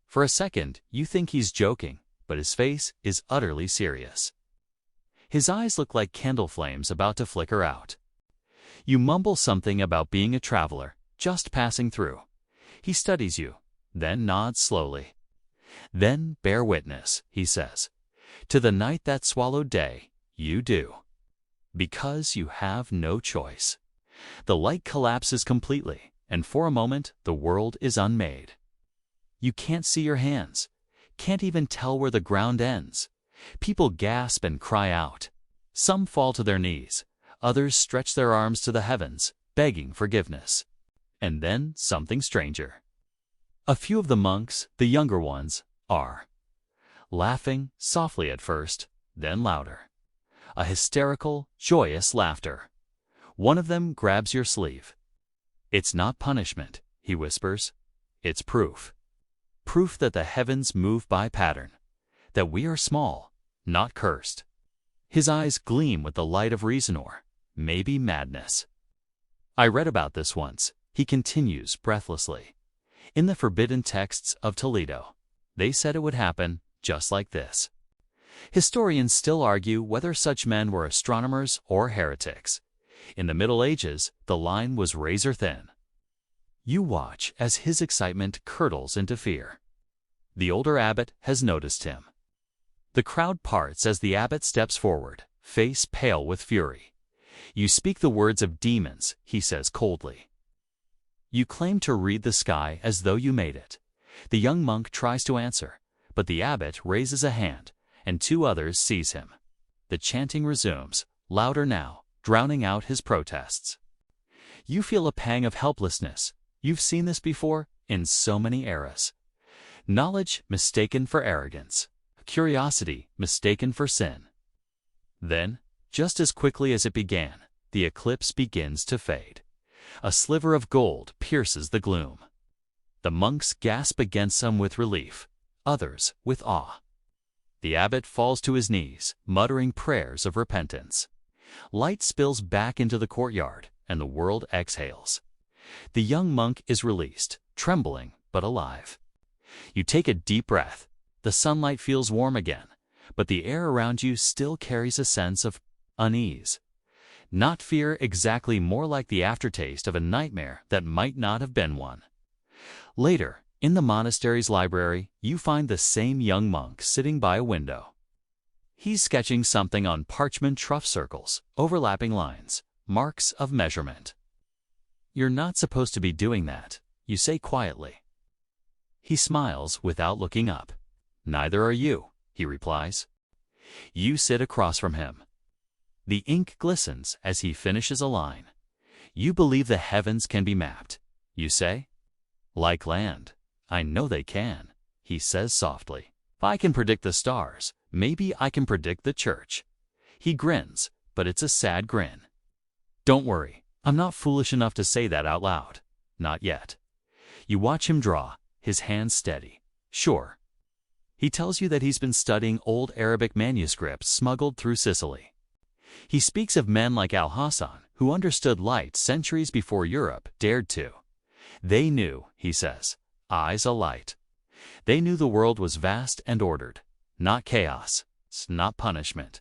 For a second, you think he's joking, but his face is utterly serious. His eyes look like candle flames about to flicker out. You mumble something about being a traveler, just passing through. He studies you, then nods slowly. Then bear witness, he says. To the night that swallowed day, you do. Because you have no choice. The light collapses completely, and for a moment the world is unmade. You can't see your hands, can't even tell where the ground ends. People gasp and cry out. Some fall to their knees, others stretch their arms to the heavens, begging forgiveness. And then something stranger. A few of the monks, the younger ones, are laughing, softly at first, then louder. A hysterical, joyous laughter. One of them grabs your sleeve. It's not punishment, he whispers. It's proof. Proof that the heavens move by pattern. That we are small, not cursed. His eyes gleam with the light of reason or, maybe, madness. I read about this once, he continues breathlessly. In the forbidden texts of Toledo, they said it would happen just like this. Historians still argue whether such men were astronomers or heretics. In the Middle Ages, the line was razor thin. You watch as his excitement curdles into fear. The older abbot has noticed him. The crowd parts as the abbot steps forward, face pale with fury. You speak the words of demons, he says coldly. You claim to read the sky as though you made it. The young monk tries to answer, but the abbot raises a hand, and two others seize him. The chanting resumes, louder now, drowning out his protests. You feel a pang of helplessness. You've seen this before in so many eras. Knowledge mistaken for arrogance. Curiosity mistaken for sin. Then, just as quickly as it began, the eclipse begins to fade. A sliver of gold pierces the gloom. The monks gasp against some with relief, others with awe. The abbot falls to his knees, muttering prayers of repentance. Light spills back into the courtyard, and the world exhales. The young monk is released, trembling but alive. You take a deep breath. The sunlight feels warm again, but the air around you still carries a sense of unease. Not fear exactly, more like the aftertaste of a nightmare that might not have been one. Later, in the monastery's library, you find the same young monk sitting by a window. He's sketching something on parchment trough circles, overlapping lines, marks of measurement. You're not supposed to be doing that, you say quietly. He smiles without looking up. Neither are you, he replies. You sit across from him. The ink glistens as he finishes a line. You believe the heavens can be mapped, you say. Like land. I know they can, he says softly. If I can predict the stars, maybe I can predict the church. He grins, but it's a sad grin. Don't worry, I'm not foolish enough to say that out loud. Not yet. You watch him draw, his hands steady. Sure. He tells you that he's been studying old Arabic manuscripts smuggled through Sicily. He speaks of men like Al-Hassan, who understood light centuries before Europe dared to. They knew, he says, eyes alight. They knew the world was vast and ordered, not chaos, not punishment.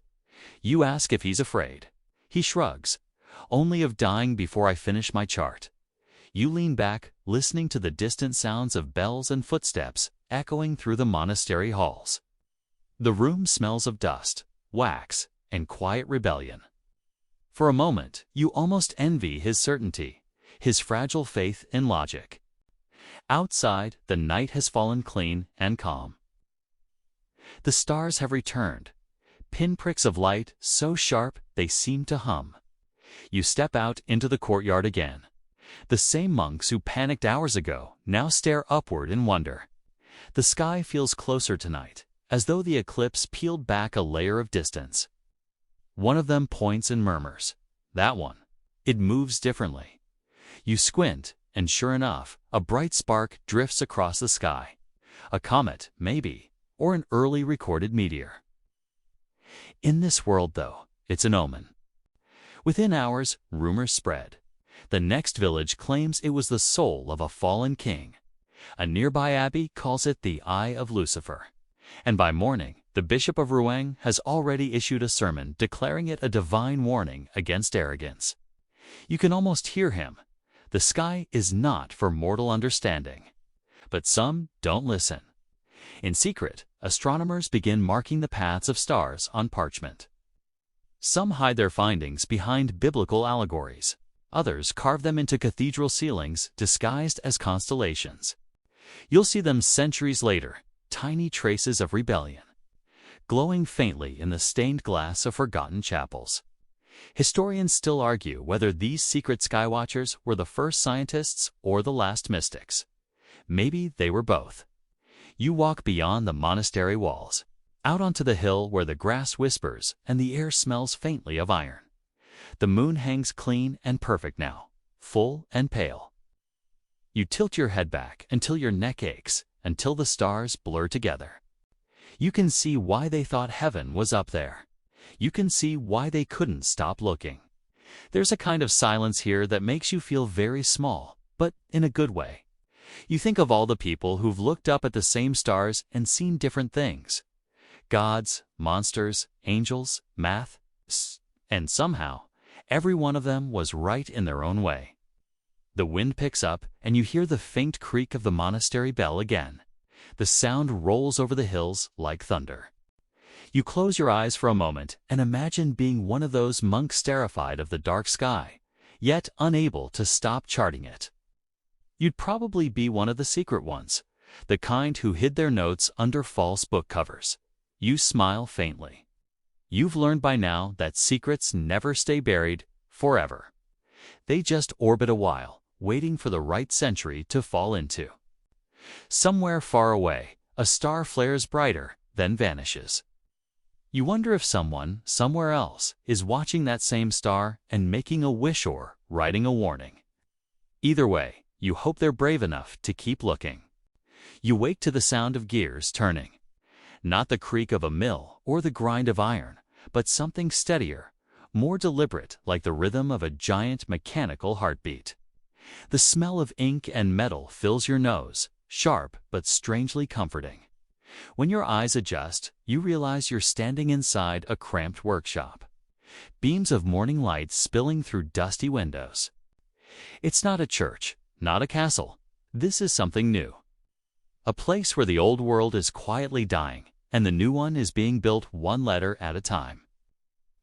You ask if he's afraid. He shrugs. Only of dying before I finish my chart. You lean back, listening to the distant sounds of bells and footsteps echoing through the monastery halls. The room smells of dust, wax, and quiet rebellion. For a moment, you almost envy his certainty, his fragile faith in logic. Outside, the night has fallen clean and calm. The stars have returned, pinpricks of light so sharp they seem to hum. You step out into the courtyard again. The same monks who panicked hours ago now stare upward in wonder. The sky feels closer tonight, as though the eclipse peeled back a layer of distance. One of them points and murmurs. That one. It moves differently. You squint, and sure enough, a bright spark drifts across the sky. A comet, maybe, or an early recorded meteor. In this world, though, it's an omen. Within hours, rumors spread. The next village claims it was the soul of a fallen king. A nearby abbey calls it the Eye of Lucifer. And by morning, the Bishop of Rouen has already issued a sermon declaring it a divine warning against arrogance. You can almost hear him. The sky is not for mortal understanding. But some don't listen. In secret, astronomers begin marking the paths of stars on parchment. Some hide their findings behind biblical allegories. Others carve them into cathedral ceilings disguised as constellations. You'll see them centuries later, tiny traces of rebellion, glowing faintly in the stained glass of forgotten chapels. Historians still argue whether these secret skywatchers were the first scientists or the last mystics. Maybe they were both. You walk beyond the monastery walls, out onto the hill where the grass whispers and the air smells faintly of iron. The moon hangs clean and perfect now, full and pale. You tilt your head back until your neck aches, until the stars blur together. You can see why they thought heaven was up there. You can see why they couldn't stop looking. There's a kind of silence here that makes you feel very small, but in a good way. You think of all the people who've looked up at the same stars and seen different things. Gods, monsters, angels, math, and somehow, every one of them was right in their own way. The wind picks up, and you hear the faint creak of the monastery bell again. The sound rolls over the hills like thunder. You close your eyes for a moment and imagine being one of those monks terrified of the dark sky, yet unable to stop charting it. You'd probably be one of the secret ones, the kind who hid their notes under false book covers. You smile faintly. You've learned by now that secrets never stay buried forever. They just orbit a while, waiting for the right century to fall into. Somewhere far away, a star flares brighter, then vanishes. You wonder if someone, somewhere else, is watching that same star and making a wish or writing a warning. Either way, you hope they're brave enough to keep looking. You wake to the sound of gears turning. Not the creak of a mill or the grind of iron, but something steadier, more deliberate, like the rhythm of a giant mechanical heartbeat. The smell of ink and metal fills your nose, sharp but strangely comforting. When your eyes adjust, you realize you're standing inside a cramped workshop. Beams of morning light spilling through dusty windows. It's not a church, not a castle. This is something new. A place where the old world is quietly dying, and the new one is being built one letter at a time.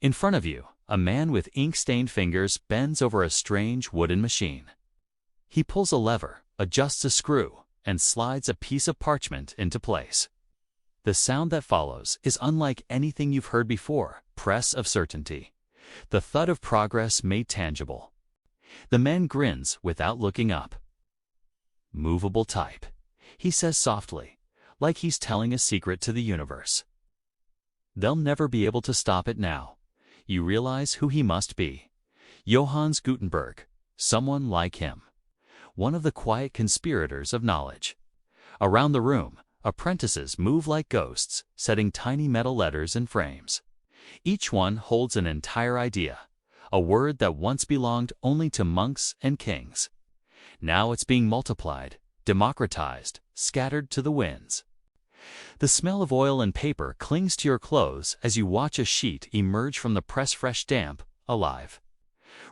In front of you, a man with ink-stained fingers bends over a strange wooden machine. He pulls a lever, adjusts a screw, and slides a piece of parchment into place. The sound that follows is unlike anything you've heard before, press of certainty. The thud of progress made tangible. The man grins without looking up. Movable type, he says softly, like he's telling a secret to the universe. They'll never be able to stop it now. You realize who he must be. Johannes Gutenberg, someone like him. One of the quiet conspirators of knowledge. Around the room, apprentices move like ghosts, setting tiny metal letters in frames. Each one holds an entire idea, a word that once belonged only to monks and kings. Now it's being multiplied, democratized, scattered to the winds. The smell of oil and paper clings to your clothes as you watch a sheet emerge from the press fresh damp, alive.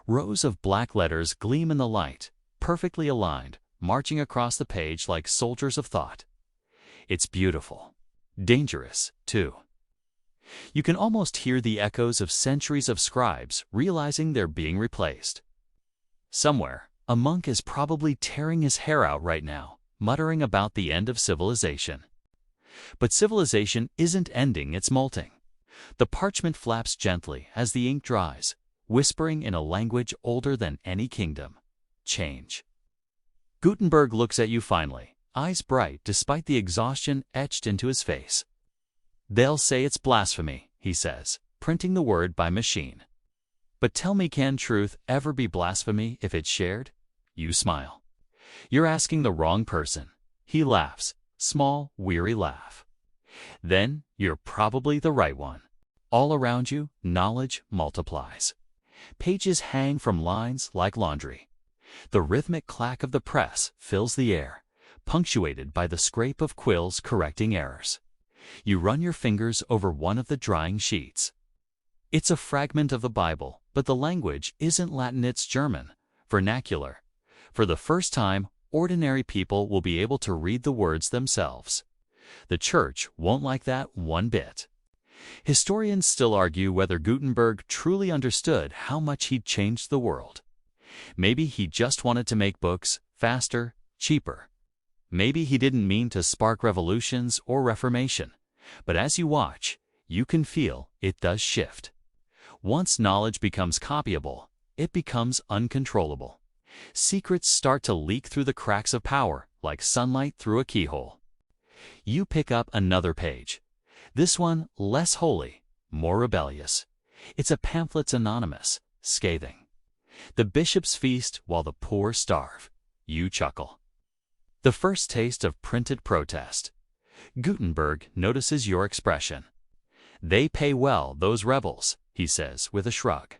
Rows of black letters gleam in the light, perfectly aligned, marching across the page like soldiers of thought. It's beautiful. Dangerous, too. You can almost hear the echoes of centuries of scribes realizing they're being replaced. Somewhere, a monk is probably tearing his hair out right now, muttering about the end of civilization. But civilization isn't ending, it's molting. The parchment flaps gently as the ink dries, whispering in a language older than any kingdom. Change. Gutenberg looks at you finally, eyes bright despite the exhaustion etched into his face. They'll say it's blasphemy, he says, printing the word by machine. But tell me, can truth ever be blasphemy if it's shared? You smile. You're asking the wrong person. He laughs, small, weary laugh. Then you're probably the right one. All around you, knowledge multiplies. Pages hang from lines like laundry. The rhythmic clack of the press fills the air, punctuated by the scrape of quills correcting errors. You run your fingers over one of the drying sheets. It's a fragment of the Bible, but the language isn't Latin, it's German, vernacular. For the first time, ordinary people will be able to read the words themselves. The church won't like that one bit. Historians still argue whether Gutenberg truly understood how much he'd changed the world. Maybe he just wanted to make books faster, cheaper. Maybe he didn't mean to spark revolutions or reformation. But as you watch, you can feel it does shift. Once knowledge becomes copyable, it becomes uncontrollable. Secrets start to leak through the cracks of power, like sunlight through a keyhole. You pick up another page. This one less holy, more rebellious. It's a pamphlet's anonymous, scathing. The bishops feast while the poor starve. You chuckle. The first taste of printed protest. Gutenberg notices your expression. They pay well, those rebels, he says with a shrug.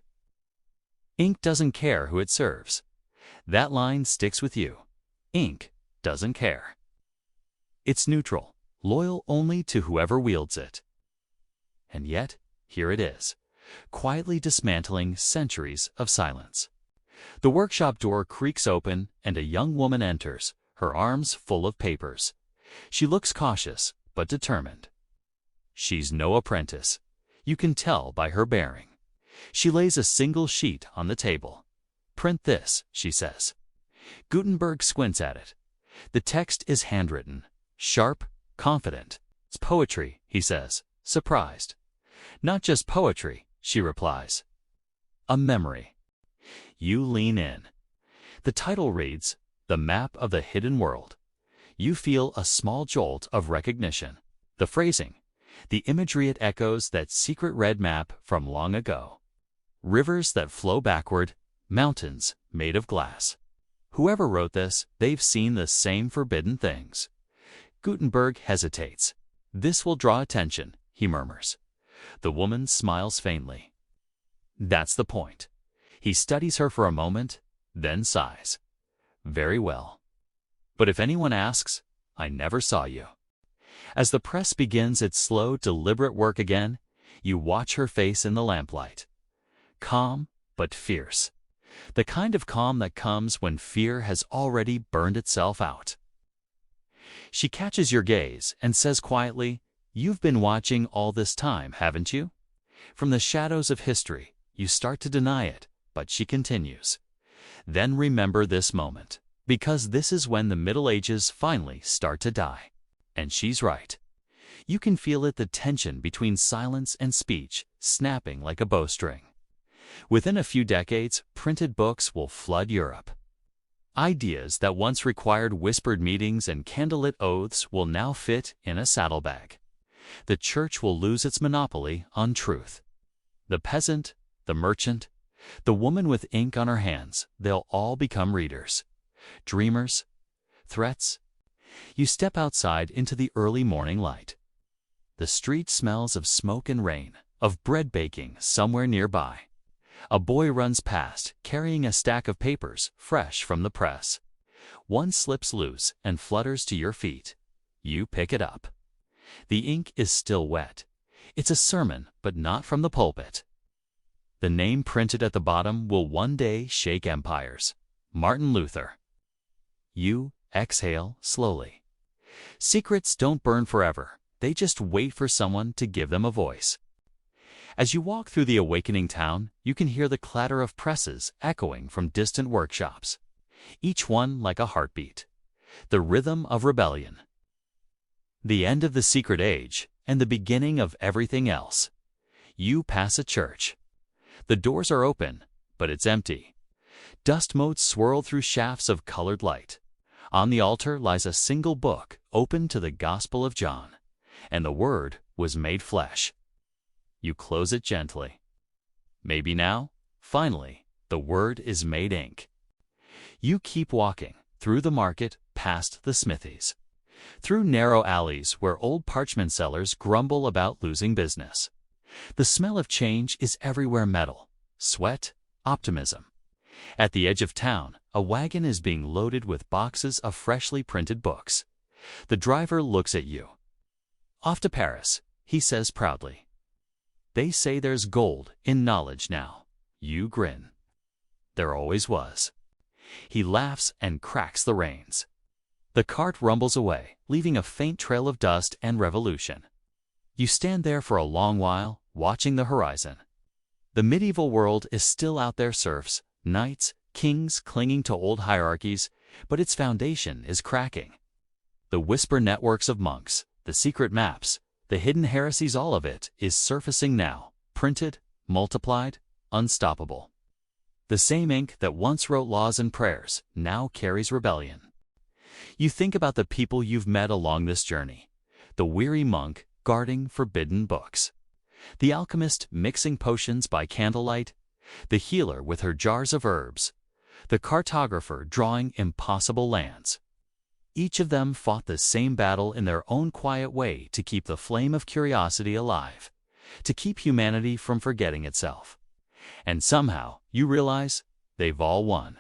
Ink doesn't care who it serves. That line sticks with you. Ink, doesn't care. It's neutral, loyal only to whoever wields it. And yet, here it is, quietly dismantling centuries of silence. The workshop door creaks open and a young woman enters, her arms full of papers. She looks cautious, but determined. She's no apprentice. You can tell by her bearing. She lays a single sheet on the table. "Print this," she says. Gutenberg squints at it. The text is handwritten, sharp, confident. "It's poetry," he says, surprised. "Not just poetry," she replies. "A memory." You lean in. The title reads, "The Map of the Hidden World." You feel a small jolt of recognition. The phrasing, the imagery, it echoes that secret red map from long ago. Rivers that flow backward, mountains made of glass. Whoever wrote this, they've seen the same forbidden things. Gutenberg hesitates. "This will draw attention," he murmurs. The woman smiles faintly. That's the point. He studies her for a moment, then sighs. "Very well. But if anyone asks, I never saw you." As the press begins its slow, deliberate work again, you watch her face in the lamplight. Calm, but fierce. The kind of calm that comes when fear has already burned itself out. She catches your gaze and says quietly, "You've been watching all this time, haven't you?" From the shadows of history, you start to deny it, but she continues. "Then remember this moment, because this is when the Middle Ages finally start to die." And she's right. You can feel it, the tension between silence and speech, snapping like a bowstring. Within a few decades, printed books will flood Europe. Ideas that once required whispered meetings and candlelit oaths will now fit in a saddlebag. The church will lose its monopoly on truth. The peasant, the merchant, the woman with ink on her hands, they'll all become readers. Dreamers, threats. You step outside into the early morning light. The street smells of smoke and rain, of bread baking somewhere nearby. A boy runs past, carrying a stack of papers, fresh from the press. One slips loose and flutters to your feet. You pick it up. The ink is still wet. It's a sermon, but not from the pulpit. The name printed at the bottom will one day shake empires. Martin Luther. You exhale slowly. Secrets don't burn forever. They just wait for someone to give them a voice. As you walk through the awakening town, you can hear the clatter of presses echoing from distant workshops, each one like a heartbeat, the rhythm of rebellion. The end of the secret age and the beginning of everything else. You pass a church. The doors are open, but it's empty. Dust motes swirl through shafts of colored light. On the altar lies a single book open to the Gospel of John, and the Word was made flesh. You close it gently. Maybe now, finally, the Word is made ink. You keep walking, through the market, past the smithies, through narrow alleys where old parchment sellers grumble about losing business. The smell of change is everywhere: metal, sweat, optimism. At the edge of town, a wagon is being loaded with boxes of freshly printed books. The driver looks at you. "Off to Paris," he says proudly. "They say there's gold in knowledge now." You grin. "There always was." He laughs and cracks the reins. The cart rumbles away, leaving a faint trail of dust and revolution. You stand there for a long while, watching the horizon. The medieval world is still out there: serfs, knights, kings clinging to old hierarchies, but its foundation is cracking. The whisper networks of monks, the secret maps, the hidden heresies, all of it is surfacing now, printed, multiplied, unstoppable. The same ink that once wrote laws and prayers now carries rebellion. You think about the people you've met along this journey: the weary monk guarding forbidden books, the alchemist mixing potions by candlelight, the healer with her jars of herbs, the cartographer drawing impossible lands. Each of them fought the same battle in their own quiet way to keep the flame of curiosity alive, to keep humanity from forgetting itself. And somehow, you realize, they've all won.